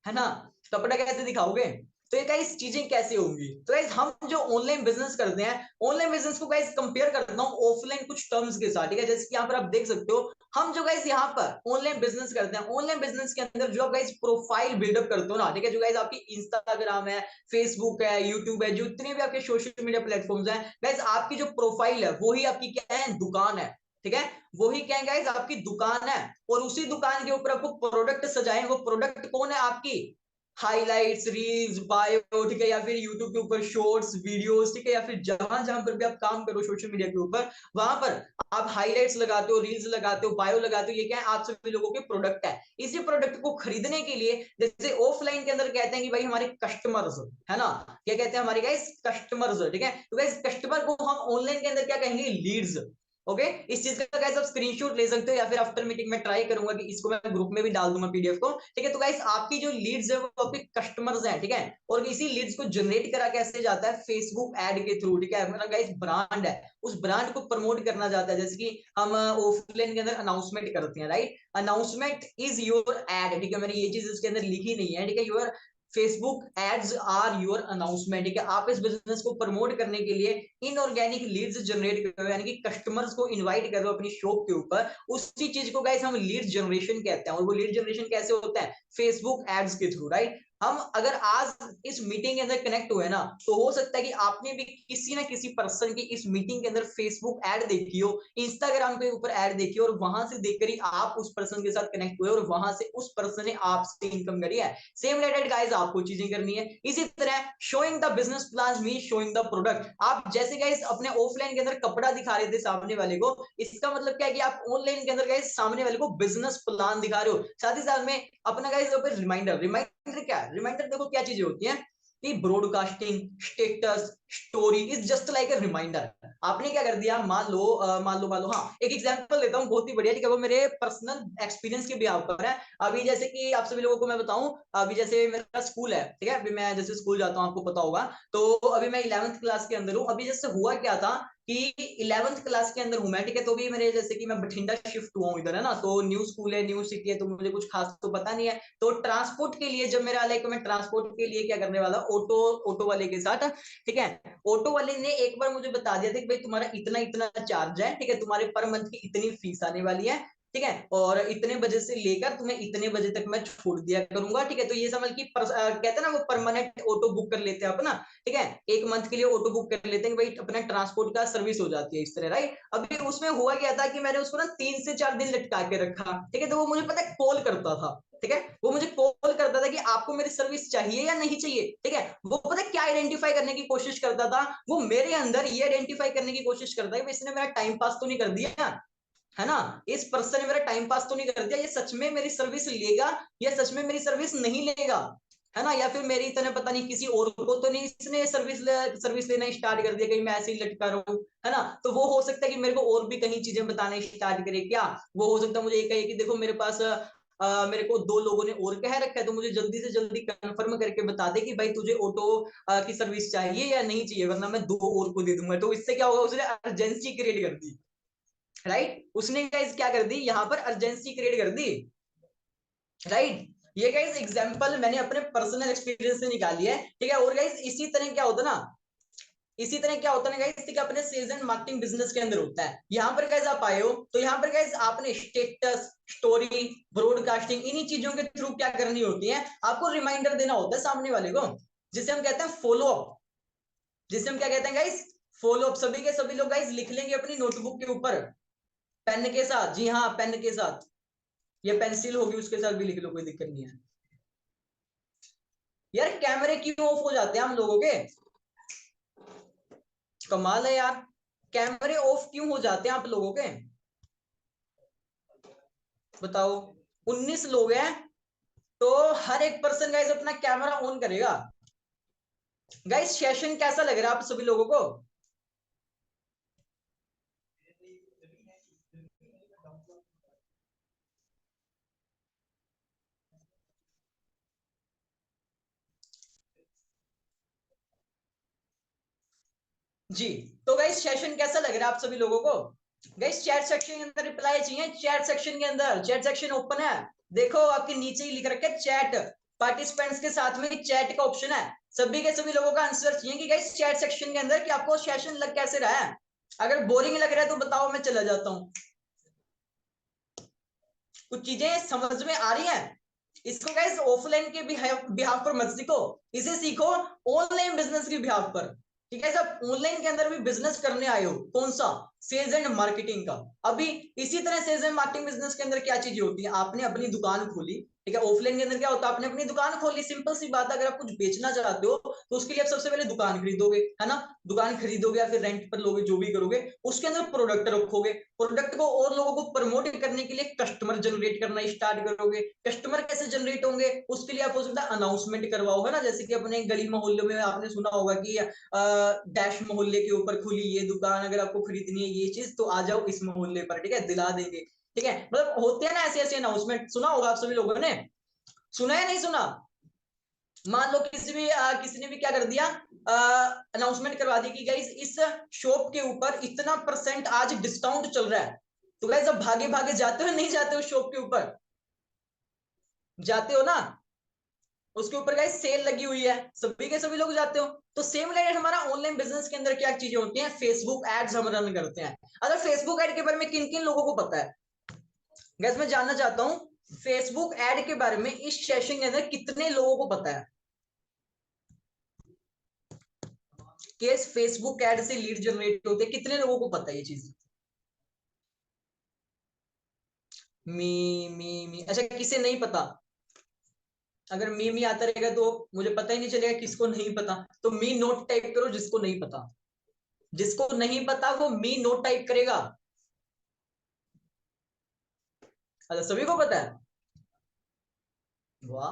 है ना, कपड़ा कैसे दिखाओगे, तो ये गाइस चीजें कैसे होंगी। तो गाइस हम जो ऑनलाइन बिजनेस करते हैं, ऑनलाइन बिजनेस को गाइस कंपेयर करता हूँ ऑफलाइन कुछ टर्म्स के साथ, ठीक है। जैसे कि यहाँ पर आप देख सकते हो, हम जो गाइस यहाँ पर ऑनलाइन बिजनेस करते हैं, ऑनलाइन बिजनेस के अंदर जो आप गाइस प्रोफाइल बिल्डअप करते हो ना, ठीक है, जो गाइस आपकी इंस्टाग्राम है, फेसबुक है, यूट्यूब है, जो इतने भी आपके सोशल मीडिया प्लेटफॉर्म्स हैं गाइस, आपकी जो प्रोफाइल है वही आपकी क्या है, दुकान है, ठीक है। वही क्या है गाइस, आपकी दुकान है। और उसी दुकान के ऊपर आपको प्रोडक्ट सजाए, वो प्रोडक्ट कौन है, आपकी हाइलाइट्स, रील्स, बायो, ठीक है, या फिर यूट्यूब के ऊपर शॉर्ट्स वीडियोस, ठीक है, या फिर जहां जहां पर भी आप काम करो सोशल मीडिया के ऊपर, वहां पर आप हाइलाइट्स लगाते हो, रील्स लगाते हो, बायो लगाते हो, ये क्या है, आप सभी लोगों के प्रोडक्ट है। इसी प्रोडक्ट को खरीदने के लिए, जैसे ऑफलाइन के अंदर कहते हैं कि भाई हमारे कस्टमर्स, है ना, क्या कहते हैं हमारे गाइस, कस्टमर्स, ठीक है। तो गाइस कस्टमर को हम ऑनलाइन के अंदर क्या कहेंगे, लीड्स। ओके, इस चीज का गाइस आप स्क्रीनशॉट ले सकते हो, या फिर आफ्टर मीटिंग में ट्राई करूंगा कि इसको मैं ग्रुप में भी डाल दूंगा पीडीएफ को, ठीक है। तो गाइस आपकी जो लीड्स है वो आपके कस्टमर्स हैं, ठीक है। और इसी लीड्स को जनरेट करा कैसे जाता है, फेसबुक एड के थ्रू, ठीक है। हमारा गाइस ब्रांड है, उस ब्रांड को प्रमोट करना जाता है, जैसे कि हम ऑफलाइन के अंदर अनाउंसमेंट करते हैं, right. Announcement is your add, ठीक है, मैंने ये चीज इसके अंदर लिखी नहीं है, ठीक है। Your Facebook ads are your announcement, ठीक है। आप इस बिजनेस को प्रमोट करने के लिए इनऑर्गेनिक लीड्स जनरेट कर रहे हो, यानी कि कस्टमर्स को इनवाइट कर रहे हो अपनी शॉप के ऊपर, उसी चीज को गाइस हम लीड जनरेशन कहते हैं। और वो लीड जनरेशन कैसे होता है, फेसबुक एड्स के थ्रू, राइट। हम अगर आज इस मीटिंग के अंदर कनेक्ट हुए ना, तो हो सकता है कि आपने भी किसी ना किसी पर्सन की इस मीटिंग के अंदर फेसबुक ऐड देखी हो, इंस्टाग्राम के ऊपर ऐड देखी हो, और वहां से देखकर ही आप उस पर्सन के साथ कनेक्ट हुए, और वहां से उस पर्सन ने आपसे इनकम करी है। सेम रिलेटेड गाइस आपको चीजें करनी है। इसी तरह showing the business plan mean showing the product. आप जैसे गाइस अपने ऑफलाइन के अंदर कपड़ा दिखा रहे थे सामने वाले को, इसका मतलब क्या है कि आप ऑनलाइन के अंदर गाइस सामने वाले को बिजनेस प्लान दिखा रहे हो, साथ ही साथ में अपना गाइस रिमाइंडर, रिमाइंडर क्या है, रिमाइंडर देखो क्या चीजें होती हैं कि broadcasting, status, story is just like a reminder. आपने क्या कर दिया, मान लो हाँ, एक एग्जांपल देता हूँ बहुत ही बढ़िया, ठीक है, वो मेरे पर्सनल एक्सपीरियंस के बिहाव पर है। अभी जैसे कि आप सभी लोगों को मैं बताऊं, अभी जैसे मेरा स्कूल है, ठीक है, अभी मैं जैसे स्कूल जाता हूँ, आपको पता होगा, तो अभी मैं 11th क्लास के अंदर हूँ। अभी जैसे हुआ क्या था कि 11th क्लास के अंदर हूं मैं, ठीक है, तो भी मेरे जैसे कि मैं बठिंडा शिफ्ट हुआ हूँ इधर, है ना, तो न्यू स्कूल है, न्यू सिटी है, तो मुझे कुछ खास तो पता नहीं है। तो ट्रांसपोर्ट के लिए जब मेरा लाइक, मैं ट्रांसपोर्ट के लिए क्या करने वाला, ऑटो, ऑटो वाले के साथ, ठीक है, ऑटो वाले ने एक बार मुझे बता दिया था कि भाई तुम्हारा इतना इतना चार्ज है, ठीक है, तुम्हारे पर मंथ की इतनी फीस आने वाली है, ठीक है, और इतने बजे से लेकर तुम्हें इतने बजे तक मैं छोड़ दिया करूंगा, ठीक है। तो ये समझ कि कहते हैं ना वो परमानेंट ऑटो बुक कर लेते हैं अपना, ठीक है, एक मंथ के लिए ऑटो बुक कर लेते हैं कि भाई अपना ट्रांसपोर्ट का सर्विस हो जाती है इस तरह, राइट। अभी उसमें हुआ क्या था कि मैंने उसको ना 3 से 4 दिन लटका के रखा, ठीक है। तो वो मुझे पता है कॉल करता था, ठीक है, वो मुझे कॉल करता था कि आपको मेरी सर्विस चाहिए या नहीं चाहिए, ठीक है। वो पता है क्या आइडेंटिफाई करने की कोशिश करता था, वो मेरे अंदर ये आइडेंटिफाई करने की कोशिश करता है कि इसने मेरा टाइम पास तो नहीं कर दिया, है ना, इस पर्सन ने मेरा टाइम पास तो नहीं कर दिया, ये सच में मेरी सर्विस लेगा या सच में मेरी सर्विस नहीं लेगा, है ना, या फिर मेरी तरह पता नहीं किसी और को तो नहीं इसने सर्विस लेना स्टार्ट कर दिया, कहीं मैं ऐसे ही लटका रहा हूँ, है ना। तो वो हो सकता है कि मेरे को और भी कहीं चीजें बताने स्टार्ट करे क्या, वो हो सकता है मुझे ये कहे कि देखो मेरे पास मेरे को 2 लोगों ने और कह रखा है, तो मुझे जल्दी से जल्दी कंफर्म करके बता दे कि भाई तुझे ऑटो की सर्विस चाहिए या नहीं चाहिए, वरना मैं 2 और को दे दूंगा। तो इससे क्या होगा, उसने अर्जेंसी क्रिएट कर दी, राइट। उसने गाइस क्या कर दी, यहां पर अर्जेंसी क्रिएट कर दी, राइट। ये गाइस एग्जांपल मैंने अपने पर्सनल एक्सपीरियंस से निकाली है, ठीक है। और गाइस इसी तरह क्या होता है ना, इसी तरह क्या होता है गाइस, ठीक है, अपने सेल्स एंड मार्केटिंग बिजनेस के अंदर होता है। यहां पर गाइस आप आए हो, तो यहां पर गाइस आपने स्टेटस, स्टोरी, ब्रॉडकास्टिंग, इन्हीं चीजों के थ्रू क्या करनी होती है, आपको रिमाइंडर देना होता है सामने वाले को, जिसे हम कहते हैं फॉलो अप, जिसे हम क्या कहते हैं गाइस, फॉलो अप। सभी के सभी लोग गाइस लिख लेंगे अपनी नोटबुक के ऊपर पेन के साथ, जी हाँ पेन के साथ, ये पेंसिल होगी उसके साथ भी लिख लो, कोई दिक्कत नहीं है। यार कैमरे क्यों ऑफ हो जाते हैं हम लोगों के, कमाल है यार, कैमरे ऑफ क्यों हो जाते हैं आप लोगों के, बताओ। 19 लोग हैं, तो हर एक पर्सन गाइस अपना कैमरा ऑन करेगा। गाइस सेशन कैसा लग रहा है आप सभी लोगों को, जी। तो गाइस सेशन कैसा लग रहा है आप सभी लोगों को? गाइस चैट सेक्शन के अंदर रिप्लाई चाहिए, चैट सेक्शन के अंदर, चैट सेक्शन ओपन है, देखो आपके नीचे ही लिख रखा है चैट, पार्टिसिपेंट्स के साथ में चैट का ऑप्शन है। सभी के सभी लोगों का आंसर चाहिए कि गाइस चैट सेक्शन के अंदर कि आपको सेशन लग कैसे रहा है। अगर बोरिंग लग रहा है तो बताओ, मैं चला जाता हूँ। कुछ चीजें समझ में आ रही हैं? इसको गाइस ऑफलाइन के बिहाफ पर मत सीखो, इसे सीखो ऑनलाइन बिजनेस के बिहाफ पर। ठीक है, सब ऑनलाइन के अंदर भी बिजनेस करने आए हो, कौन सा? सेल्स एंड मार्केटिंग का। अभी इसी तरह सेल्स एंड मार्केटिंग बिजनेस के अंदर क्या चीजें होती है, आपने अपनी दुकान खोली, ठीक है, ऑफलाइन के अंदर क्या होता है, आपने अपनी दुकान खोली, सिंपल सी बात है, अगर आप कुछ बेचना चाहते हो तो उसके लिए आप सबसे पहले दुकान खरीदोगे, है ना? दुकान खरीदोगे या फिर रेंट पर लोगे, जो भी करोगे, उसके अंदर प्रोडक्ट रखोगे, प्रोडक्ट को और लोगों को प्रमोट करने के लिए कस्टमर जनरेट करना स्टार्ट करोगे। कस्टमर कैसे जनरेट होंगे, उसके लिए आप हो सकता है अनाउंसमेंट करवाओ, है ना? जैसे कि अपने गली मोहल्ले में आपने सुना होगा कि डैश मोहल्ले के ऊपर खुली ये दुकान, अगर आपको खरीदनी है ये चीज तो आ जाओ इस मोहल्ले पर, ठीक है, दिला देंगे। ठीक है, मतलब होते हैं ना ऐसे ऐसे अनाउंसमेंट, सुना होगा आप सभी लोगों ने, सुना है नहीं सुना? मान लो किसी ने भी क्या कर दिया, अनाउंसमेंट करवा दी कि गाइस इस शॉप के ऊपर इतना परसेंट आज डिस्काउंट चल रहा है, तो गाइस अब भागे भागे जाते हो नहीं जाते हो शॉप के ऊपर? जाते हो ना? उसके ऊपर गाइस सेल लगी हुई है, सभी के सभी लोग जाते हो। तो सेम लाइक हमारा ऑनलाइन बिजनेस के अंदर क्या चीजें होती हैं, फेसबुक एड्स हम रन करते हैं। अगर फेसबुक एड के बारे में किन किन लोगों को पता है, गैस मैं जानना चाहता हूं, फेसबुक एड के बारे में इस सेशन के अंदर कितने लोगों को पता है कि फेसबुक एड से लीड जनरेट होते हैं? कितने लोगों को पता है ये चीज? मी अच्छा, किसे नहीं पता? अगर मी आता रहेगा तो मुझे पता ही नहीं चलेगा किसको नहीं पता। तो मी नोट टाइप करो जिसको नहीं पता, जिसको नहीं पता वो मी नोट टाइप करेगा। अच्छा, सभी को पता है? वाह,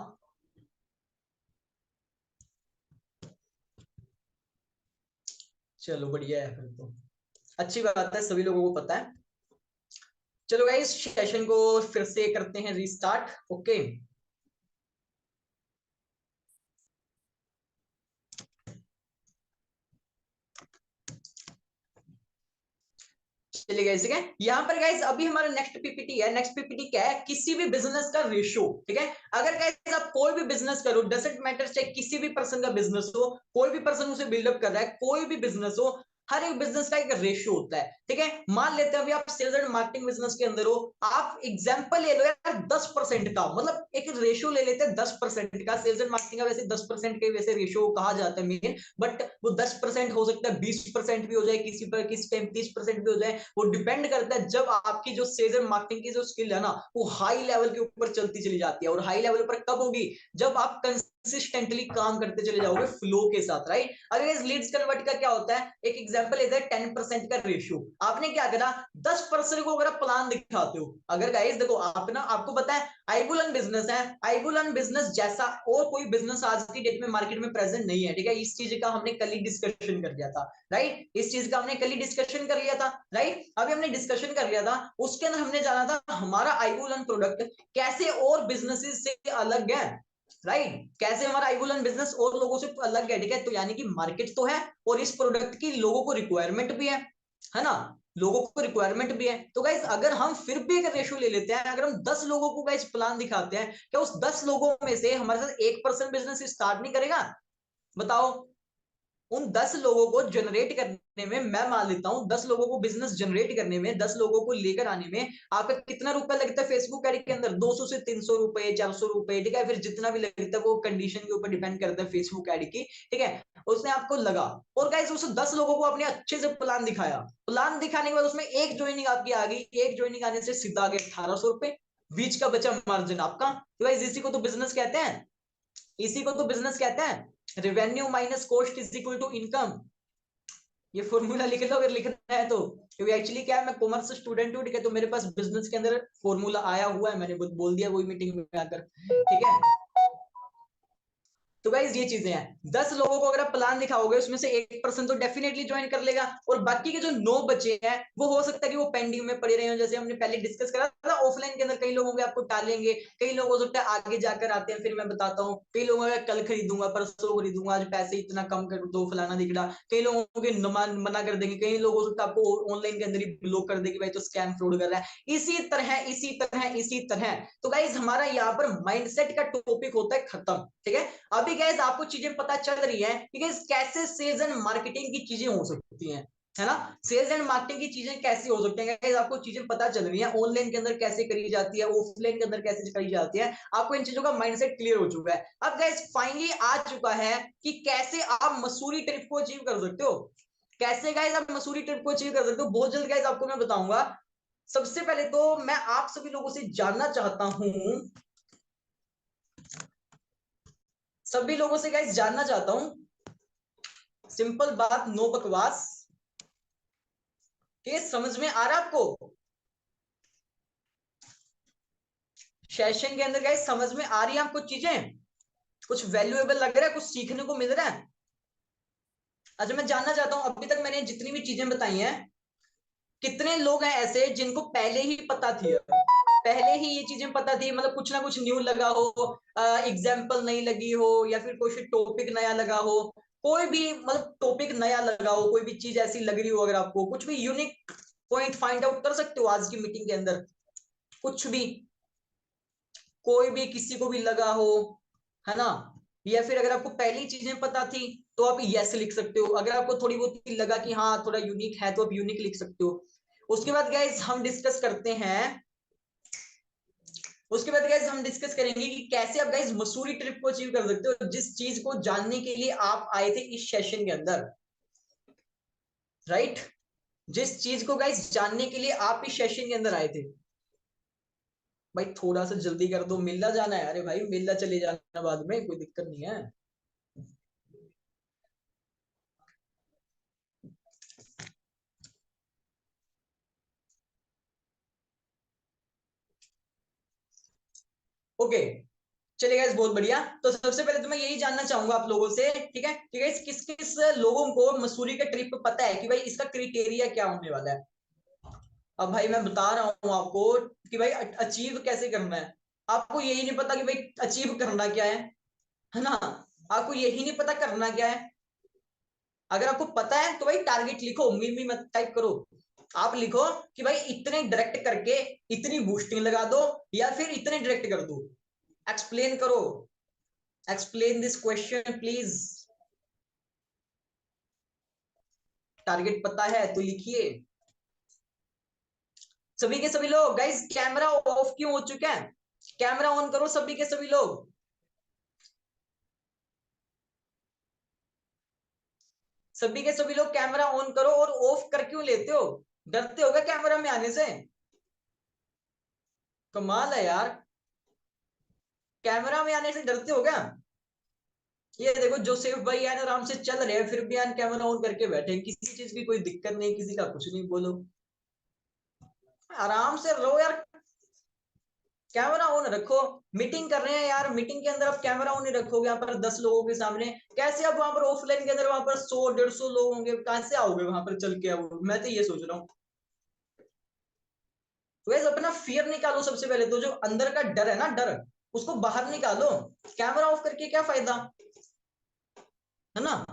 चलो बढ़िया है, फिर तो अच्छी बात है, सभी लोगों को पता है। चलो गाइस सेशन को फिर से करते हैं रीस्टार्ट। ओके, चलिए गाइस, ठीक है, यहाँ पर गाइस अभी हमारा नेक्स्ट पीपीटी है। नेक्स्ट पीपीटी क्या है, किसी भी बिजनेस का रेशियो। ठीक है, अगर गाइस आप कोई भी बिजनेस करो, डजंट मैटर चाहे किसी भी पर्सन का बिजनेस हो, कोई भी पर्सन उसे बिल्डअप कर रहा है, कोई भी बिजनेस हो, हर एक बिजनेस का एक रेशियो होता है। ठीक है, मान लेते हैं अभी आप सेल्स एंड मार्केटिंग बिजनेस के अंदर हो, आप एग्जांपल ले लो यार 10% का, मतलब एक रेशियो ले लेते हैं 10% का। सेल्स एंड मार्केटिंग का वैसे 10% के वैसे रेशियो कहा जाता है मेन, बट वो 10% हो सकता है, 20% भी हो जाए, किसी पर किस टाइम 30% भी हो जाए, वो डिपेंड करता है जब आपकी जो सेल्स एंड मार्केटिंग की जो स्किल है ना वो हाई लेवल के ऊपर चलती चली जाती है। और हाई लेवल पर कब होगी, जब आप कंसिस्टेंटली काम करते चले जाओगे फ्लो के साथ, राइट? अगर इस लीड्स कन्वर्ट का क्या होता है, एक एग्जांपल लेते हैं 10% का रेशियो। आपने क्या करा, 10% को अगर आप प्लान दिखाते हो, अगर गाइस देखो आप ना, आपको पता है आईबुलन बिजनेस है, आईबुलन बिजनेस जैसा और कोई बिजनेस आज की डेट में मार्केट में प्रेजेंट नहीं है। ठीक है, इस चीज का हमने कल ही डिस्कशन कर लिया था, राइट? इस चीज का हमने कल ही डिस्कशन कर लिया था, राइट? अभी हमने डिस्कशन कर लिया था, उसके अंदर हमने जाना था हमारा आईबुलन प्रोडक्ट कैसे और बिजनेसेस से अलग है, राइट? कैसे हमारा आईबुलन बिजनेस और लोगों से अलग है। ठीक है, तो यानी कि मार्केट तो है और इस प्रोडक्ट की लोगों को रिक्वायरमेंट भी है ना? लोगों को रिक्वायरमेंट भी है। तो गाइस अगर हम फिर भी एक रेशियो ले लेते हैं, अगर हम 10 लोगों को गाइस प्लान दिखाते हैं, क्या उस 10 लोगों में से हमारे साथ 1% बिजनेस स्टार्ट नहीं करेगा? बताओ, उन 10 लोगों को जनरेट करने में, मैं मान लेता हूं 10 लोगों को बिजनेस जनरेट करने में, 10 लोगों को लेकर आने में आपका कितना रुपया लगता है फेसबुक एड के अंदर? 200 से 300 रुपए, 400 रुपए, ठीक है, फिर जितना भी लगता है वो कंडीशन के ऊपर डिपेंड करता है फेसबुक एड की। ठीक है, उसने आपको लगा, और गाइस उस 10 लोगों को आपने अच्छे से प्लान दिखाया, प्लान दिखाने के बाद उसमें एक ज्वाइनिंग आपकी आ गई, एक ज्वाइनिंग आने से सीधा आ गया 1800 रुपए, बीच का बचा मार्जिन आपका। तो गाइस इसी को तो बिजनेस कहते हैं, इसी को तो बिजनेस कहते हैं, revenue minus cost is equal to income. ये फॉर्मूला लिख लो अगर लिखना है तो, क्योंकि एक्चुअली क्या है, मैं कॉमर्स स्टूडेंट हूँ, ठीक है, तो मेरे पास बिजनेस के अंदर फॉर्मूला आया हुआ है, मैंने बोल दिया वही मीटिंग में आकर, ठीक है। तो गाइज ये चीजें हैं। 10 लोगों को अगर आप प्लान दिखाओगे उसमें से 1% तो डेफिनेटली ज्वाइन कर लेगा, और बाकी के जो 9 बचे हैं वो हो सकता है कि वो पेंडिंग में पड़े रहे हो। जैसे हमने पहले डिस्कस करा था ऑफलाइन के अंदर, कई लोगों के आपको टालेंगे, कई लोग हो सकता है आगे जाकर आते हैं, फिर मैं बताता हूँ। कई लोगों का कल खरीदूंगा, परसों खरीदूंगा, आज पैसे इतना कम कर दो, फलाना दिखड़ा। कई लोगों के मना कर देंगे, कई लोग हो सकता है आपको ऑनलाइन के अंदर ही ब्लॉक कर देंगे, भाई तो स्कैम फ्रॉड कर रहा है। इसी तरह इसी तरह इसी तरह। तो गाइज हमारा यहाँ पर माइंडसेट का टॉपिक होता है खत्म, ठीक है। अभी गैस आपको चीजें पता चल रही है कि गैस कैसे सेल्स एंड मार्केटिंग की चीजें हो सकती हैं, है ना। सेल्स एंड मार्केटिंग की चीजें कैसे हो सकती हैं, आपको चीजें पता चल रही है। ऑनलाइन के अंदर कैसे करी जाती है, ऑफलाइन के अंदर कैसे करी जाती है, आपको इन चीजों का माइंडसेट क्लियर हो चुका है। अब गैस फाइनली आ चुका है कि कैसे आप मसूरी ट्रिप को अचीव कर सकते हो। कैसे गाइस आप मसूरी ट्रिप को अचीव कर सकते हो, बहुत जल्द गाइस आपको मैं बताऊंगा। सबसे पहले तो मैं आप सभी लोगों से जानना चाहता हूं, सभी लोगों से गाइस जानना चाहता हूं, सिंपल बात, नो बकवास, कि समझ में आ रहा है आपको। सेशन के अंदर गाइस समझ में आ रही है आपको चीजें, कुछ वैल्यूएबल लग रहा है, कुछ सीखने को मिल रहा है। अच्छा मैं जानना चाहता हूं, अभी तक मैंने जितनी भी चीजें बताई हैं, कितने लोग हैं ऐसे जिनको पहले ही पता थी, पहले ही ये चीजें पता थी, मतलब कुछ ना कुछ न्यू लगा हो, एग्जाम्पल नहीं लगी हो, या फिर कोई टॉपिक नया लगा हो, कोई भी मतलब टॉपिक नया लगा हो, कोई भी चीज ऐसी लग रही हो, अगर आपको कुछ भी यूनिक पॉइंट फाइंड आउट कर सकते हो आज की मीटिंग के अंदर, कुछ भी, कोई भी किसी को भी लगा हो, है ना। या फिर अगर आपको पहली चीजें पता थी तो आप यस लिख सकते हो, अगर आपको थोड़ी बहुत लगा कि हाँ थोड़ा यूनिक है तो आप यूनिक लिख सकते हो। उसके बाद गाइस हम डिस्कस करते हैं, उसके बाद गाइस हम डिस्कस करेंगे कि कैसे आप गाइस मसूरी ट्रिप को अचीव कर सकते हो, जिस चीज को जानने के लिए आप आए थे इस सेशन के अंदर, राइट। जिस चीज को गाइस जानने के लिए आप इस सेशन के अंदर आए थे। भाई थोड़ा सा जल्दी कर दो, मिलना जाना है, अरे भाई मिलना चले जाना बाद में, कोई दिक्कत नहीं है। ओके, चलिए गाइस बहुत बढ़िया। तो सबसे पहले तो मैं यही जानना चाहूंगा आप लोगों से, ठीक है कि गाइस किस किस लोगों को मसूरी का ट्रिप पता है कि भाई इसका क्राइटेरिया क्या होने वाला है। अब भाई मैं बता रहा हूं आपको कि भाई अचीव कैसे करना है। आपको यही नहीं पता कि भाई अचीव करना क्या है ना। आपको यही नहीं पता करना क्या है। अगर आपको पता है तो भाई टारगेट लिखो, मी मत टाइप करो। आप लिखो कि भाई इतने डायरेक्ट करके इतनी बूस्टिंग लगा दो, या फिर इतने डायरेक्ट कर दो। एक्सप्लेन करो, explain this question please. Target पता है तो लिखिए। सभी के सभी लोग गाइस कैमरा ऑफ क्यों हो चुका है, कैमरा ऑन करो सभी के सभी लोग। सभी के सभी लोग कैमरा ऑन करो, और ऑफ कर क्यों लेते हो, डरते हो क्या कैमरा में आने से। कमाल है यार, कैमरा में आने से डरते हो क्या। ये देखो जोसेफ भाई यार आराम से चल रहे हैं, फिर भी यार कैमरा ऑन करके बैठे, किसी चीज की कोई दिक्कत नहीं, किसी का कुछ नहीं, बोलो आराम से रहो यार, कैमरा ऑन रखो। मीटिंग कर रहे हैं यार, मीटिंग के अंदर आप कैमरा ऑन नहीं रखोगे यहाँ पर 10 लोगों के सामने, कैसे आप वहां पर ऑफलाइन के अंदर वहां पर 100 150 लोग होंगे, कहां से आओगे वहां पर चल के आओ, मैं तो ये सोच रहा हूँ। तो वैसे अपना फियर निकालो, सबसे पहले तो जो अंदर का डर है ना, डर उसको बाहर निकालो। कैमरा ऑफ करके क्या फायदा, है ना।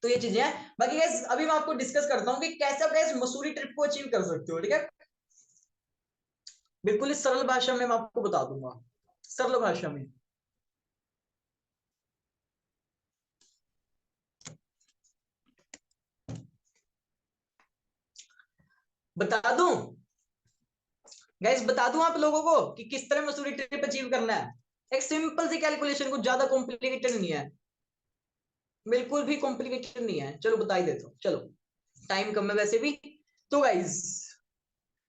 तो ये चीजें हैं। बाकी गैस अभी मैं आपको डिस्कस करता हूँ कि कैसे आप गैस मसूरी ट्रिप को अचीव कर सकते हो, ठीक है। बिल्कुल इस सरल भाषा में मैं आपको बता दूंगा, सरल भाषा में। बता दूं गैस, बता दूं आप लोगों को कि किस तरह मसूरी ट्रिप अचीव करना है। एक सिंपल सी कैलकुलेशन, कुछ ज्यादा कॉम्प्लिकेटेड नहीं है, बिल्कुल भी कॉम्प्लिकेटेड नहीं है, चलो बता ही देता हूँ, चलो टाइम कम है वैसे भी। तो guys